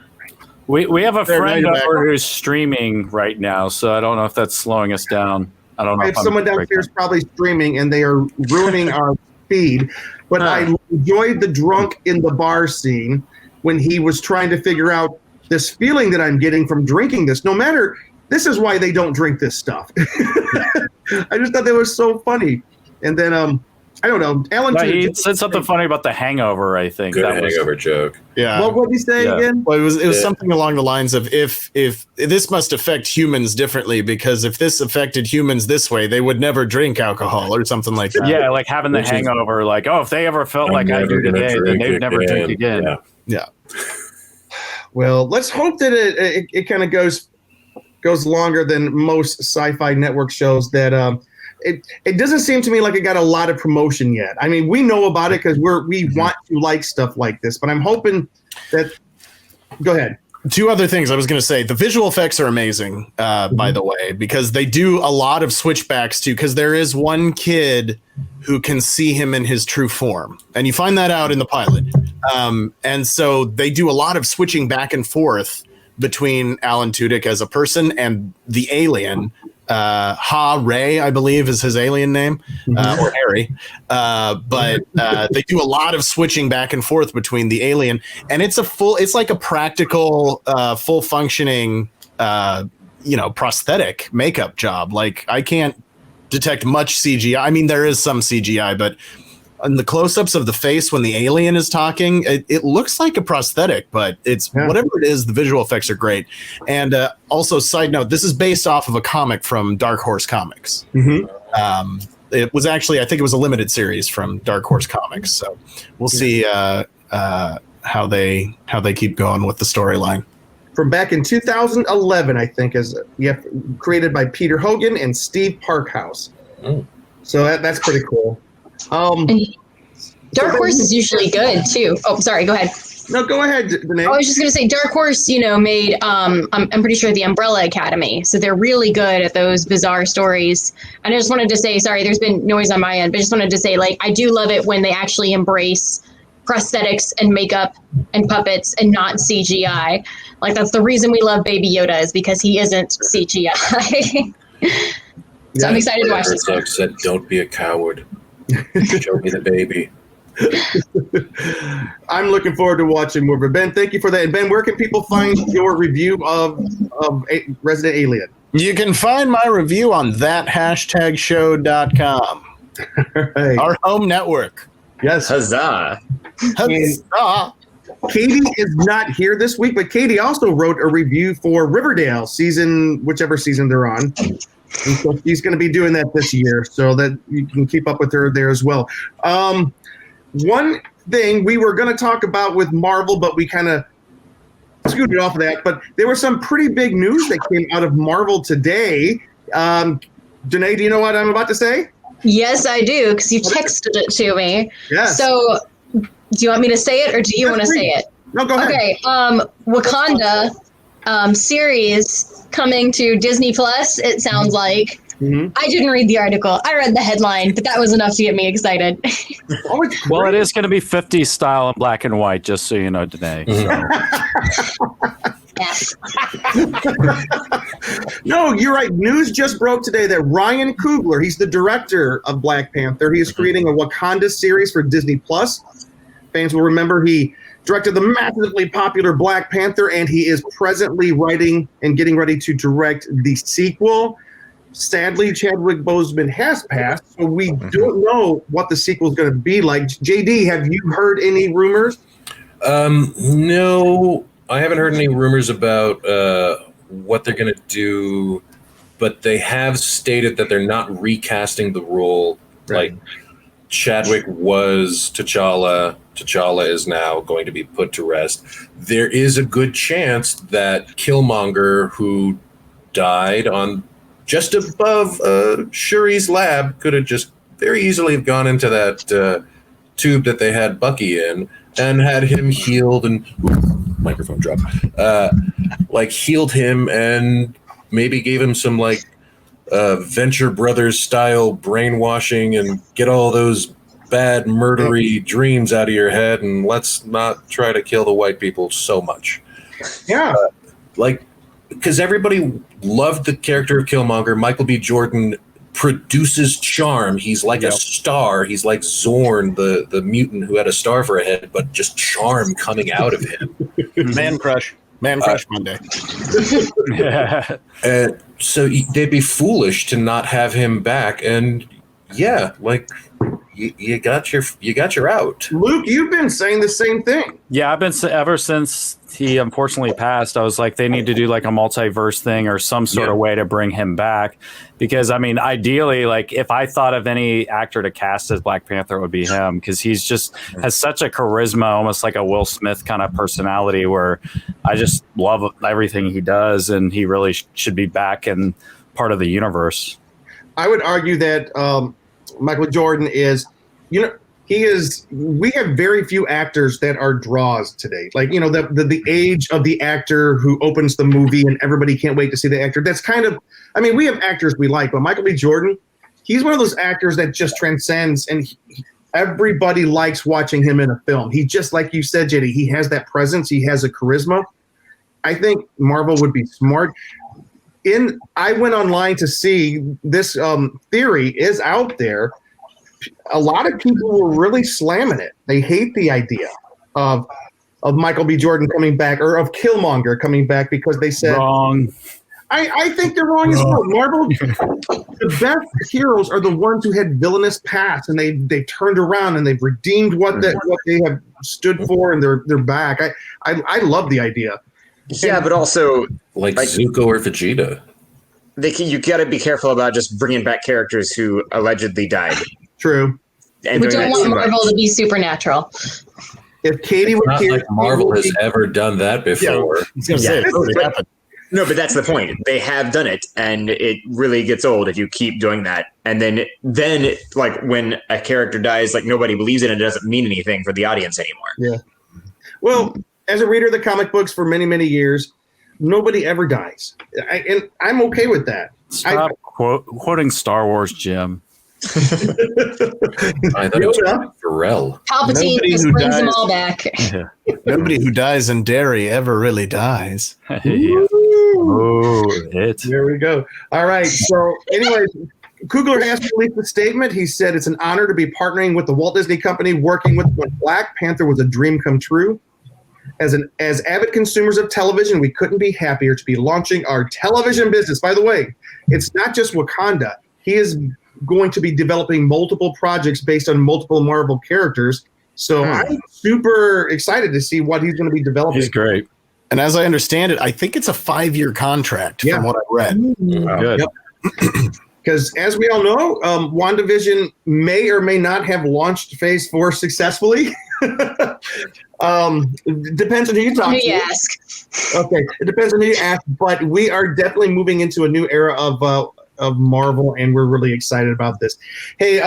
We have a
There,
friend
now you're
over who's streaming right now, so I don't know if that's slowing us down. I don't know.
I have someone downstairs probably streaming, and they are ruining our feed. But I enjoyed the drunk in the bar scene when he was trying to figure out this feeling that I'm getting from drinking this. No matter, this is why they don't drink this stuff. I just thought that was so funny. And then I don't know. Alan
he said something funny about the hangover, I think.
Good hangover joke.
Yeah.
What did he say again?
Well, it was something along the lines of if this must affect humans differently, because if this affected humans this way, they would never drink alcohol or something like that.
Yeah, like having the hangover, like, oh, if they ever felt like I do today, then they'd never drink again.
Yeah.
Well, let's hope that it kind of goes longer than most sci-fi network shows. That it doesn't seem to me like it got a lot of promotion yet. I mean, we know about it because we want to like stuff like this, but I'm hoping that. Go ahead.
Two other things I was going to say. The visual effects are amazing, by the way, because they do a lot of switchbacks too. Because there is one kid who can see him in his true form, and you find that out in the pilot. And so they do a lot of switching back and forth between Alan Tudyk as a person and the alien. Ha-Ray, I believe, is his alien name, or Harry. But they do a lot of switching back and forth between the alien, and it's like a practical, full functioning, prosthetic makeup job. Like, I can't detect much CGI. I mean, there is some CGI, but in the close-ups of the face when the alien is talking, it looks like a prosthetic, but it's whatever it is, the visual effects are great. And also, side note, this is based off of a comic from Dark Horse Comics. It was actually, I think it was a limited series from Dark Horse Comics. So we'll see how they keep going with the storyline.
From back in 2011, I think, created by Peter Hogan and Steve Parkhouse. So that's pretty cool.
Dark Horse is usually good too. Oh, sorry. Go ahead.
No, go ahead, Danae.
I was just gonna say, Dark Horse, made I'm pretty sure the Umbrella Academy, so they're really good at those bizarre stories. And I just wanted to say, sorry, there's been noise on my end, but I just wanted to say, like, I do love it when they actually embrace prosthetics and makeup and puppets and not CGI. Like, that's the reason we love Baby Yoda, is because he isn't CGI. So I'm excited to watch this.
Herzog said, "Don't be a coward. Show me the baby."
I'm looking forward to watching more. But Ben, thank you for that. And Ben, where can people find your review of Resident Alien?
You can find my review on that#show.com.
Right.
Our home network.
Yes.
Huzzah.
Huzzah.
Katie is not here this week, but Katie also wrote a review for Riverdale whichever season they're on. And so she's going to be doing that this year, so that you can keep up with her there as well. One thing we were going to talk about with Marvel, but we kind of scooted off of that. But there was some pretty big news that came out of Marvel today. Danae, do you know what I'm about to say?
Yes, I do, because you texted it to me.
Yes.
So, do you want me to say it, or do you want to say it?
No, go ahead.
Okay. Wakanda series coming to Disney Plus. It sounds like.
Mm-hmm.
I didn't read the article. I read the headline, but that was enough to get me excited.
Well, it is going to be 50s style in black and white, just so you know, today. So.
Yes.
No, you're right. News just broke today that Ryan Coogler, he's the director of Black Panther. He is creating a Wakanda series for Disney Plus. Fans will remember he directed the massively popular Black Panther, and he is presently writing and getting ready to direct the sequel. Sadly, Chadwick Boseman has passed, so we don't know what the sequel is going to be like. JD, have you heard any rumors?
No, I haven't heard any rumors about what they're going to do, but they have stated that they're not recasting the role.
Right.
Like, Chadwick was T'Challa. T'Challa is now going to be put to rest. There is a good chance that Killmonger, who died on just above Shuri's lab, could have just very easily have gone into that tube that they had Bucky in and had him healed and microphone drop. Like healed him and maybe gave him some like Venture Brothers style brainwashing and get all those bad murdery dreams out of your head and let's not try to kill the white people so much.
Yeah.
Because everybody loved the character of Killmonger. Michael B. Jordan produces charm. He's like a star. He's like Zorn, the mutant who had a star for a head, but just charm coming out of him.
Man crush Monday.
Yeah.
So they'd be foolish to not have him back. And yeah, like you got your out.
Luke, you've been saying the same thing.
Yeah, I've been ever since he unfortunately passed. I was like, they need to do like a multiverse thing or some sort of way to bring him back. Because I mean, ideally, like if I thought of any actor to cast as Black Panther, it would be him because he's just has such a charisma, almost like a Will Smith kind of personality. Where I just love everything he does, and he really should be back and part of the universe.
I would argue that Michael Jordan is, we have very few actors that are draws today. Like, the age of the actor who opens the movie and everybody can't wait to see the actor. That's kind of, we have actors we like, but Michael B. Jordan, he's one of those actors that just transcends and everybody likes watching him in a film. He just, like you said, JD, he has that presence. He has a charisma. I think Marvel would be smart. I went online to see this theory is out there. A lot of people were really slamming it. They hate the idea of Michael B. Jordan coming back or of Killmonger coming back because they said
wrong.
I think they're wrong as well. Marvel, the best heroes are the ones who had villainous past and they turned around and they've redeemed what they have stood for and they're back. I love the idea.
Yeah, but also
like Zuko or Vegeta.
You got to be careful about just bringing back characters who allegedly died.
True.
And
we don't want Marvel to be supernatural.
If Katie would
not like Marvel has ever done that before.
No, but that's the point. They have done it, and it really gets old if you keep doing that. And then like when a character dies, like nobody believes it, and it doesn't mean anything for the audience anymore.
Yeah. Well, as a reader of the comic books for many, many years, nobody ever dies, and I'm okay with that.
Stop quoting Star Wars, Jim.
I thought it was Pharrell.
Palpatine just brings them all back.
Nobody who dies in Derry ever really dies.
There
we go. All right. So, anyways, Coogler has released a statement. He said it's an honor to be partnering with the Walt Disney Company, working with when Black Panther was a dream come true. As avid consumers of television, we couldn't be happier to be launching our television business. By the way, it's not just Wakanda. He is going to be developing multiple projects based on multiple Marvel characters. So I'm super excited to see what he's going to be developing.
He's great.
And as I understand it, I think it's a 5-year contract from what I read.
Wow. Good.
Because as we all know, WandaVision may or may not have launched Phase 4 successfully. Depends on who you talk to.
Ask.
Okay, it depends on who you ask, but we are definitely moving into a new era of Marvel, and we're really excited about this. Hey,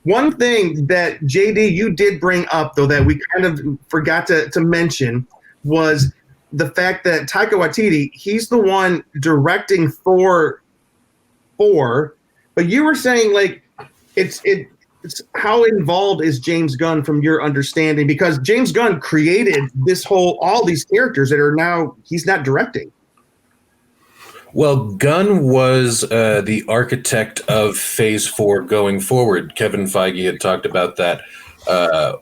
one thing that JD you did bring up though that we kind of forgot to mention was the fact that Taika Waititi, he's the one directing Thor 4, but you were saying like it's how involved is James Gunn from your understanding? Because James Gunn created all these characters that are now he's not directing.
Well, Gunn was the architect of Phase 4 going forward. Kevin Feige had talked about that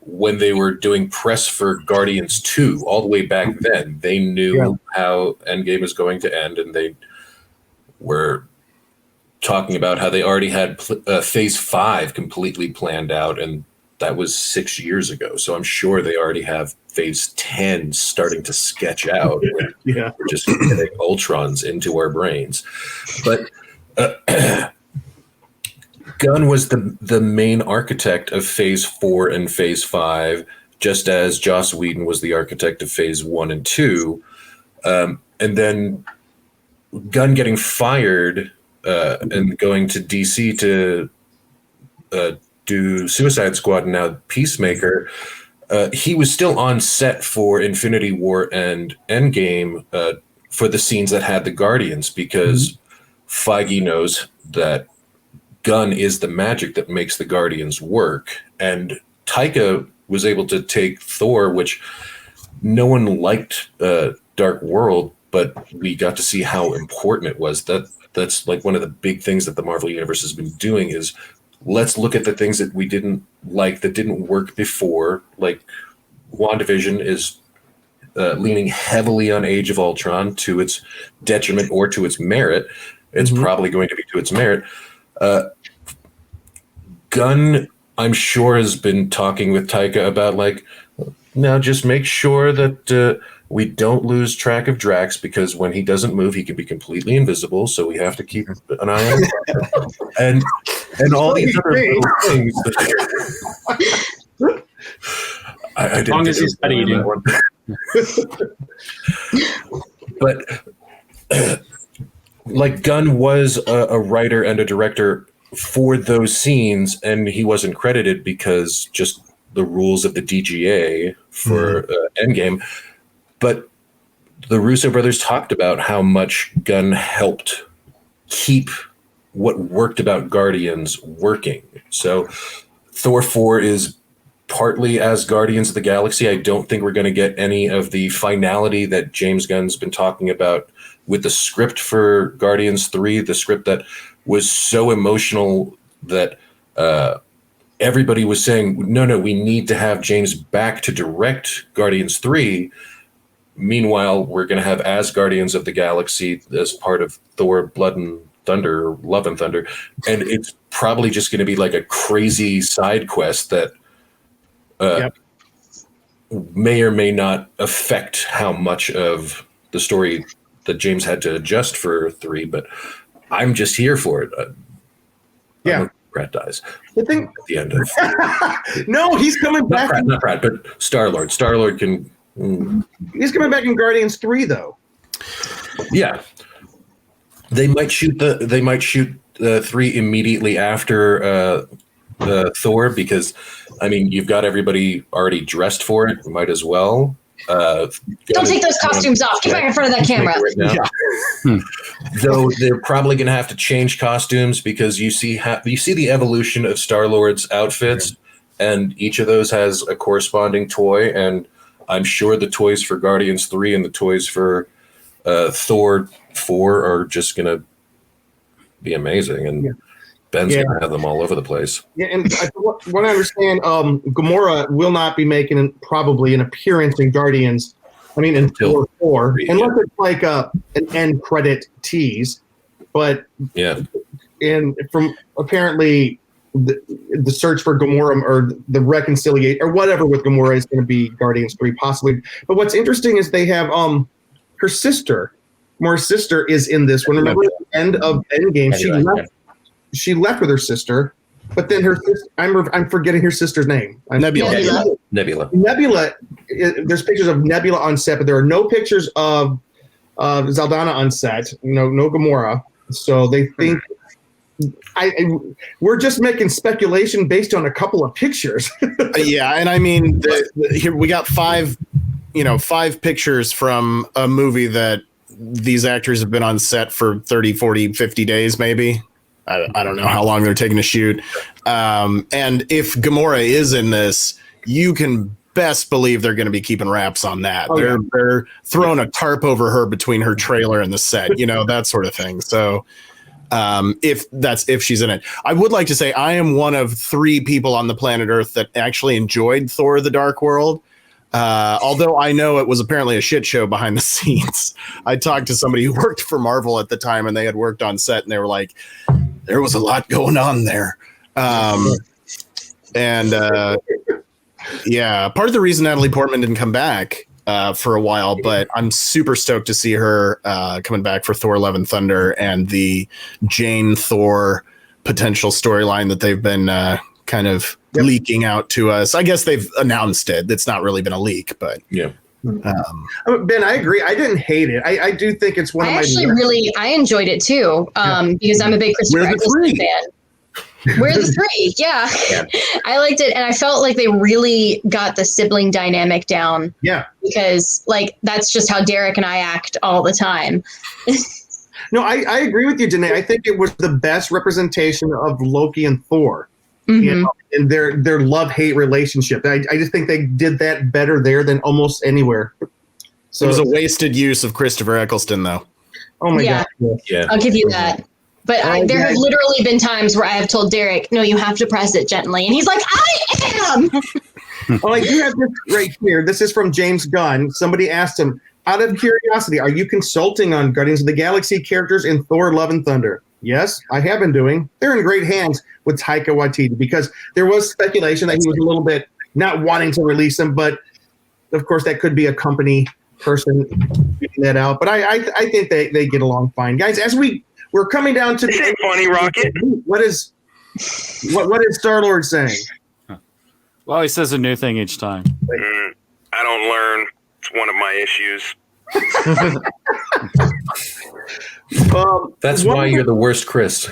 when they were doing press for Guardians 2 all the way back then. They knew how Endgame was going to end, and they were talking about how they already had Phase 5 completely planned out, and that was 6 years ago. So I'm sure they already have Phase 10 starting to sketch out. We're just getting Ultrons into our brains. But Gunn was the main architect of Phase 4 and Phase 5, just as Joss Whedon was the architect of Phase 1 and 2. And then Gunn getting fired and going to DC to do Suicide Squad and now Peacemaker, he was still on set for Infinity War and Endgame for the scenes that had the Guardians, because Feige knows that Gunn is the magic that makes the Guardians work. And Taika was able to take Thor, which no one liked Dark World, but we got to see how important it was. That's like one of the big things that the Marvel Universe has been doing is let's look at the things that we didn't like, that didn't work before. Like WandaVision is leaning heavily on Age of Ultron to its detriment or to its merit. It's probably going to be to its merit. Gunn, I'm sure, has been talking with Taika about like, now just make sure that we don't lose track of Drax, because when he doesn't move, he can be completely invisible. So we have to keep an eye on him. and all these other little things. I didn't. As long as he's not eating. But like Gunn was a writer and a director for those scenes, and he wasn't credited because just the rules of the DGA for Endgame. But the Russo brothers talked about how much Gunn helped keep what worked about Guardians working. So Thor 4 is partly as Guardians of the Galaxy. I don't think we're going to get any of the finality that James Gunn's been talking about with the script for Guardians 3, the script that was so emotional that everybody was saying, no, we need to have James back to direct Guardians 3. Meanwhile, we're going to have as Guardians of the Galaxy as part of Thor Blood and Thunder, or Love and Thunder. And it's probably just going to be like a crazy side quest that may or may not affect how much of the story that James had to adjust for 3, but I'm just here for it. Pratt dies.
The thing
at the end of
no, he's coming back.
Not Pratt, but Star-Lord. Star-Lord can.
He's coming back in Guardians 3, though.
Yeah, they might shoot 3 immediately after Thor, because I mean you've got everybody already dressed for it. Might as well.
Don't take those costumes off. Get back in front of that camera.
Right Though they're probably going to have to change costumes, because you see the evolution of Star-Lord's outfits, and each of those has a corresponding toy. And I'm sure the toys for Guardians 3 and the toys for Thor 4 are just going to be amazing. And Ben's going to have them all over the place.
Yeah, and what I understand, Gamora will not be making probably an appearance in Guardians. I mean, in Thor 4, unless it's like an end credit tease. But and from apparently the search for Gamora or the reconciliation or whatever with Gamora is going to be Guardians 3 possibly. But what's interesting is they have her sister, Gamora's sister, is in this one. Remember at the end of Endgame, she left with her sister, but then her sister, I'm forgetting her sister's name.
Nebula.
Nebula. There's pictures of Nebula on set, but there are no pictures of Zaldana on set. No Gamora. So they think we're just making speculation based on a couple of pictures.
Yeah, and I mean, here we got 5 pictures from a movie that these actors have been on set for 30, 40, 50 days, maybe. I don't know how long they're taking to shoot. And if Gamora is in this, you can best believe they're going to be keeping wraps on that. They're throwing a tarp over her between her trailer and the set, that sort of thing. So if she's in it, I would like to say I am one of 3 people on the planet Earth that actually enjoyed Thor: The Dark World. Although I know it was apparently a shit show behind the scenes. I talked to somebody who worked for Marvel at the time, and they had worked on set, and they were like, there was a lot going on there. Part of the reason Natalie Portman didn't come back for a while, but I'm super stoked to see her coming back for Thor: Love and Thunder and the Jane Thor potential storyline that they've been kind of leaking out to us. I guess they've announced it. It's not really been a leak, but
Yeah.
Ben, I agree. I didn't hate it. I do think it's one of my.
I enjoyed it too, because I'm a big Christopher Eccleston fan. We're the three, yeah. I liked it, and I felt like they really got the sibling dynamic down.
Yeah,
because like that's just how Derek and I act all the time.
No, I agree with you, Danae. I think it was the best representation of Loki and Thor,
Mm-hmm.
and their love-hate relationship. I just think they did that better there than almost anywhere. So
it was a wasted use of Christopher Eccleston, though.
Oh my god!
Yeah.
I'll give you that. But there have literally been times where I have told Derek, "No, you have to press it gently," and he's like, "I am."
Oh, I do have this right here. This is from James Gunn. Somebody asked him, out of curiosity, are you consulting on Guardians of the Galaxy characters in Thor: Love and Thunder? Yes, I have been doing. They're in great hands with Taika Waititi, because there was speculation that he was a little bit not wanting to release them, but of course that could be a company person figuring that out. But I think they get along fine, guys. As we're coming down to
the funny Rocket.
What is Star-Lord saying?
Well, he says a new thing each time.
I don't learn. It's one of my issues.
That's why you're the worst, Chris.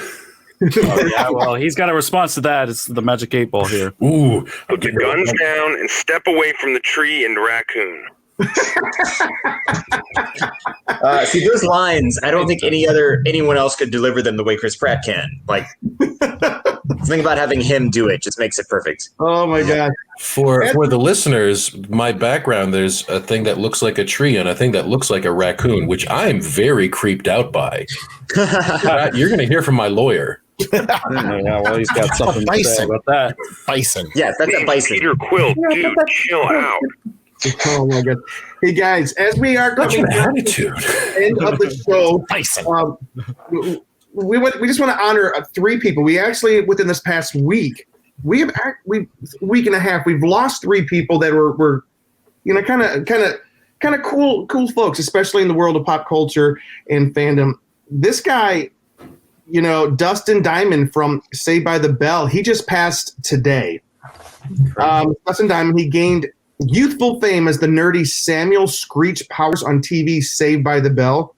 Oh, yeah, well, he's got a response to that. It's the magic 8 ball here.
Ooh.
Put the guns down and step away from the tree and the raccoon.
See, those lines, I don't think anyone else could deliver them the way Chris Pratt can. Like, think about having him do it just makes it perfect.
Oh my god!
For the listeners, my background, there's a thing that looks like a tree and a thing that looks like a raccoon, which I'm very creeped out by. You're going to hear from my lawyer.
Yeah, well, he's got something to say about that.
Bison.
Yeah, that's a bison.
Peter Quill, dude, chill out.
Oh my god! Hey guys, as we are coming to the end of the show, we just want to honor 3 people. We actually, within this past week, week and a half, we've lost 3 people that were kind of cool folks, especially in the world of pop culture and fandom. This guy, Dustin Diamond from Saved by the Bell, he just passed today. Dustin Diamond, he gained youthful fame as the nerdy Samuel Screech Powers on TV Saved by the Bell.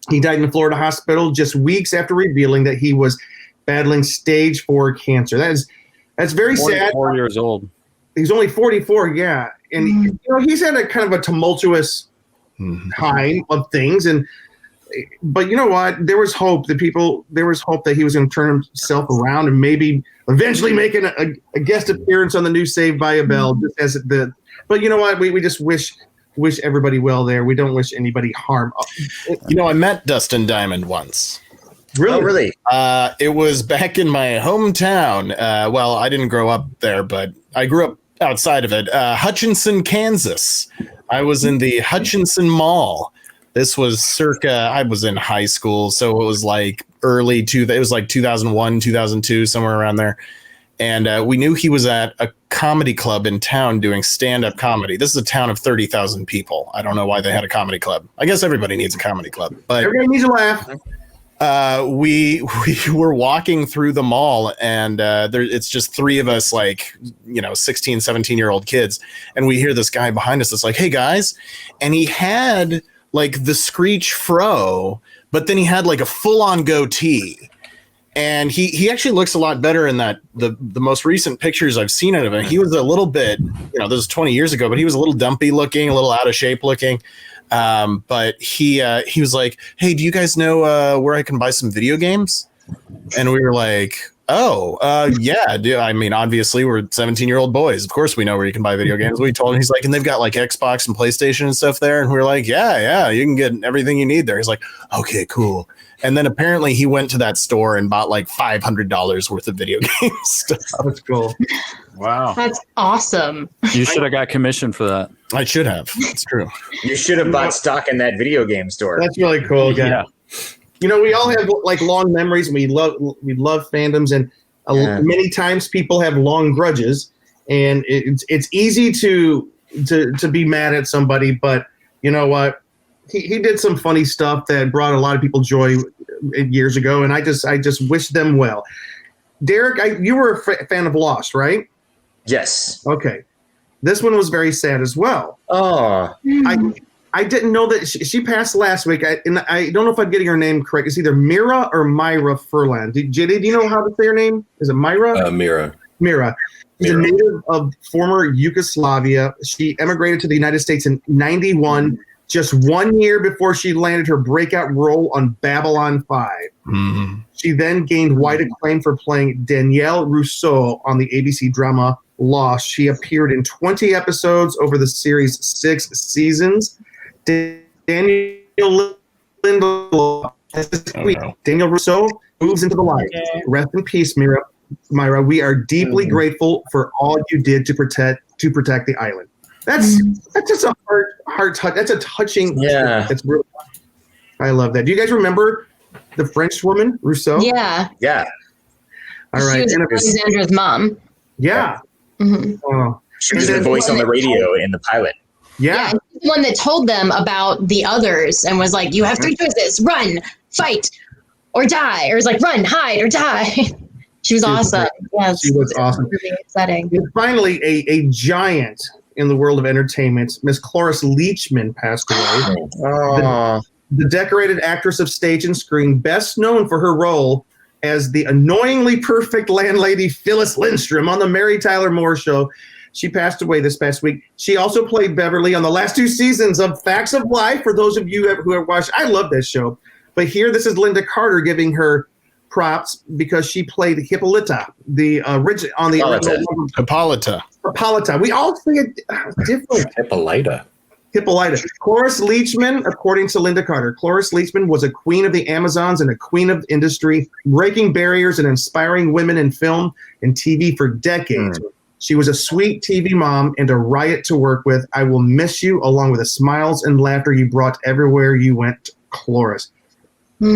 He died in a Florida hospital just weeks after revealing that he was battling stage 4 cancer. That's very sad.
44 years old.
He's only 44, yeah. And he's had a kind of a tumultuous time of things, but you know what? There was hope that he was going to turn himself around and maybe eventually making a guest appearance on the new Saved by a Bell, just as but you know what? We just wish everybody well there. We don't wish anybody harm.
I met Dustin Diamond once.
Really?
Oh, really?
It was back in my hometown. Well, I didn't grow up there, but I grew up outside of it. Hutchinson, Kansas. I was in the Hutchinson Mall. This was I was in high school, so it was like it was like 2001, 2002, somewhere around there. And we knew he was at a comedy club in town doing stand-up comedy. This is a town of 30,000 people. I don't know why they had a comedy club. I guess everybody needs a comedy club. But
everybody needs a laugh.
We were walking through the mall, and it's just 3 of us, 16, 17-year-old kids. And we hear this guy behind us that's like, "Hey, guys." And he had, the Screech fro, but then he had, a full-on goatee. And he actually looks a lot better in that the most recent pictures I've seen of him. He was a little bit, this was 20 years ago, but he was a little dumpy looking, a little out of shape looking. But he was like, "Hey, do you guys know where I can buy some video games?" And we were like, "Oh, yeah. I mean, obviously we're 17-year-old boys. Of course we know where you can buy video games." We told him. He's like, "And they've got Xbox and PlayStation and stuff there." And we were like, "Yeah, you can get everything you need there." He's like, "Okay, cool." And then apparently he went to that store and bought $500 worth of video game stuff.
That's cool.
Wow.
That's awesome.
You should have got commission for that.
I should have. It's true.
You should have bought stock in that video game store.
That's really cool, guys. Yeah. We all have long memories, and we love fandoms, and many times people have long grudges, and it's easy to be mad at somebody, but you know what? He did some funny stuff that brought a lot of people joy years ago, and I just wish them well. Derek, you were a fan of Lost, right?
Yes.
Okay. This one was very sad as well.
Oh.
I didn't know that she passed last week. I don't know if I'm getting her name correct. It's either Mira or Myra Furlan. JD, do you know how to say her name? Is it Myra?
Mira.
Mira. She's a native of former Yugoslavia. She emigrated to the United States in 91, just 1 year before she landed her breakout role on Babylon 5.
Mm-hmm.
She then gained wide acclaim for playing Danielle Rousseau on the ABC drama Lost. She appeared in 20 episodes over the series' 6 seasons. Daniel Rousseau moves into the light. Rest in peace, Myra. We are deeply grateful for all you did to protect the island. That's just a heart touch. That's a touching.
Yeah.
That's really. I love that. Do you guys remember the French woman Rousseau?
Yeah.
Yeah.
All right.
She was Alexandra's mom.
Yeah.
Mm-hmm.
Oh.
She was the voice on the radio in the pilot.
Yeah.
She's the one that told them about the others and was like, you have 3 choices: run, fight, or die. Or was like, run, hide, or die. She was awesome. Yes,
she was awesome.
Really exciting.
And finally, a giant in the world of entertainment, Miss Cloris Leachman passed away. The decorated actress of stage and screen, best known for her role as the annoyingly perfect landlady Phyllis Lindstrom on the Mary Tyler Moore Show. She passed away this past week. She also played Beverly on the last 2 seasons of Facts of Life. For those of you who have watched, I love that show. But here, this is Linda Carter giving her props because she played Hippolyta, the original on the original Hippolyta. We all say it different. Hippolyta. Cloris Leachman, according to Linda Carter, Cloris Leachman was a queen of the Amazons and a queen of industry, breaking barriers and inspiring women in film and TV for decades. She was a sweet TV mom and a riot to work with. I will miss you, along with the smiles and laughter you brought everywhere you went, Cloris. They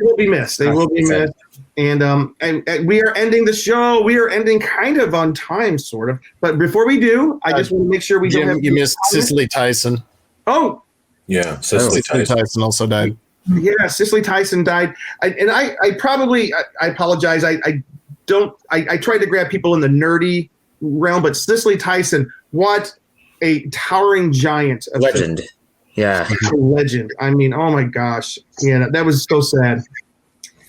will be missed. They will be missed. And we are ending the show. We are ending kind of on time, sort of. But before we do, I just want to make sure we don't have.
You missed Cicely Tyson.
Oh,
yeah, Cicely
Tyson also died.
Yeah, Cicely Tyson died. I apologize. I tried to grab people in the nerdy realm, but Cicely Tyson, what a towering giant,
legend. Yeah,
a legend. I mean, oh my gosh, yeah, that was so sad.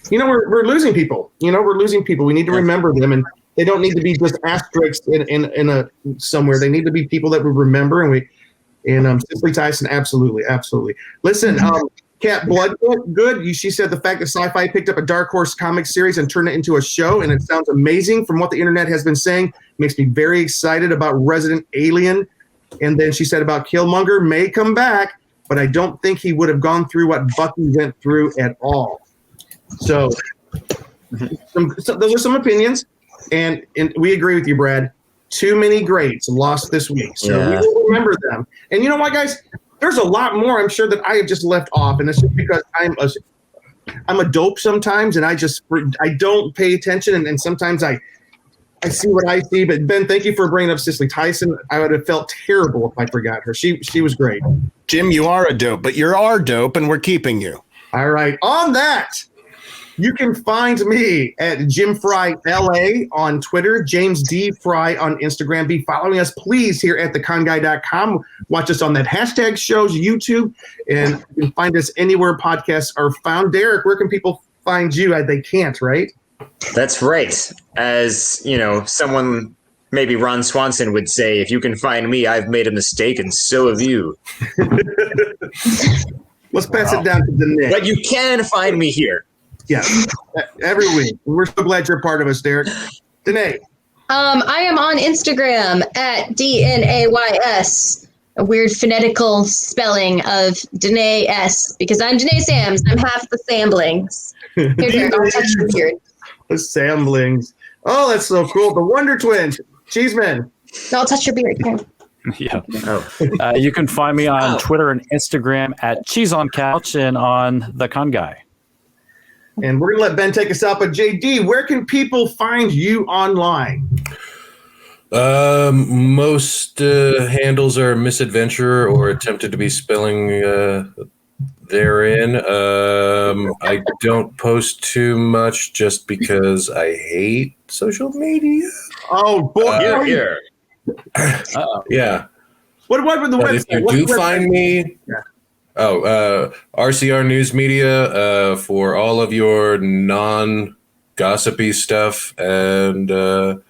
We're losing people. We're losing people. We need to remember them, and they don't need to be just asterisks in a somewhere. They need to be people that we remember, and Cicely Tyson, absolutely. Listen, Cat Blood, good. She said the fact that Syfy picked up a Dark Horse comic series and turned it into a show, and it sounds amazing from what the internet has been saying, makes me very excited about Resident Alien. And then she said about Killmonger may come back, but I don't think he would have gone through what Bucky went through at all. So those are some opinions, and we agree with you, Brad. Too many greats lost this week, so we will remember them. And you know what, guys? There's a lot more I'm sure that I have just left off, and it's just because I'm a dope sometimes, and I don't pay attention, and sometimes I see what I see. But Ben, thank you for bringing up Cicely Tyson. I would have felt terrible if I forgot her. She was great.
Jim, you are a dope, but you're our dope, and we're keeping you.
All right. On that, you can find me at Jim Fry LA on Twitter, James D. Fry on Instagram. Be following us, please, here at theconguy.com. Watch us on that hashtag shows, YouTube, and you can find us anywhere podcasts are found. Derek, where can people find you? They can't, right?
That's right. As, someone, maybe Ron Swanson would say, if you can find me, I've made a mistake, and so have you.
Let's pass it down to Danae.
But you can find me here.
Yes, every week. We're so glad you're a part of us, Derek. Danae.
I am on Instagram at DNAYS, a weird phonetical spelling of Danae S, because I'm Danae Sams. I'm half the Samblings. Here, Derek, I'll touch your beard.
The Samblings. Oh, that's so cool. The Wonder Twins. Cheeseman.
No, I'll touch your beard. Here.
Yeah. You can find me on Twitter and Instagram at Cheese on Couch and on The Con Guy.
And we're going to let Ben take us out. But JD, where can people find you online?
Most handles are misadventure or attempted to be spelling therein. I don't post too much just because I hate social media.
Oh boy!
Here.
Yeah.
What were the
But
website?
if you
What's
do
the website?
find me, RCR News Media for all of your non-gossipy stuff and good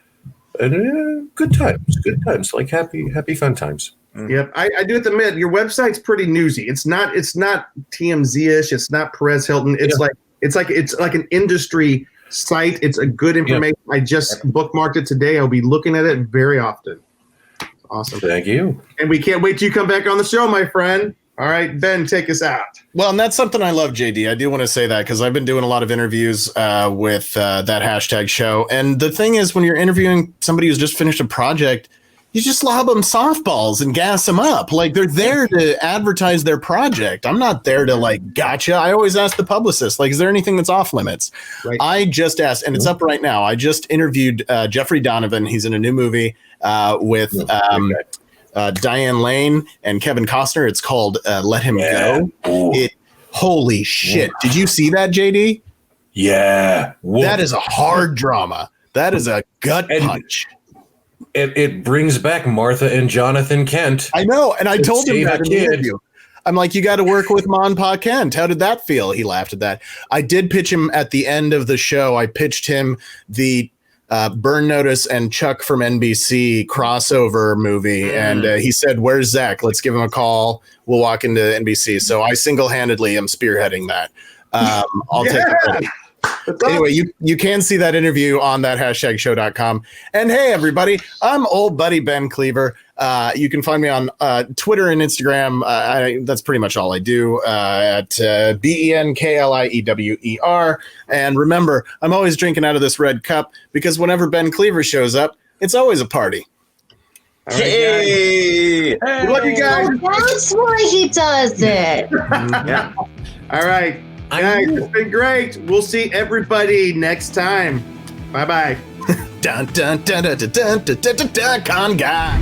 times, like happy fun times.
Yep, I do have to admit your website's pretty newsy. It's not TMZ-ish. It's not Perez Hilton. It's like an industry site. It's a good information. I just bookmarked it today. I'll be looking at it very often. Awesome.
Thank you.
And we can't wait till you come back on the show, my friend. All right, Ben, take us out.
Well, and that's something I love, JD. I do want to say that because I've been doing a lot of interviews with that hashtag show. And the thing is, when you're interviewing somebody who's just finished a project, you just lob them softballs and gas them up. Like, they're there to advertise their project. I'm not there to, like, gotcha. I always ask the publicist, like, is there anything that's off limits? Right. I just asked, and it's up right now. I just interviewed Jeffrey Donovan. He's in a new movie with Diane Lane and Kevin Costner. It's called Let Him Go. Holy shit. Did you see that, JD?
Yeah. Whoa.
That is a hard drama. That is a gut punch.
It brings back Martha and Jonathan Kent.
I know, and I told him that in the interview. I'm like, you got to work with Pa Kent. How did that feel? He laughed at that. I did pitch him at the end of the show. I pitched him the Burn Notice and Chuck from NBC crossover movie, and he said, "Where's Zach? Let's give him a call. We'll walk into NBC." So I single-handedly am spearheading that. I'll take it. Anyway, you can see that interview on that #show.com. And hey, everybody, I'm old buddy Ben Cleaver. You can find me on Twitter and Instagram. That's pretty much all I do at BENKLIEWER. And remember, I'm always drinking out of this red cup because whenever Ben Cleaver shows up, it's always a party.
Hey!
Love you guys.
That's why he does it.
Yeah.
All right. Guys, it's been great. We'll see everybody next time. Bye-bye.
Dun dun dun dun dun dun dun dun dun, con guy.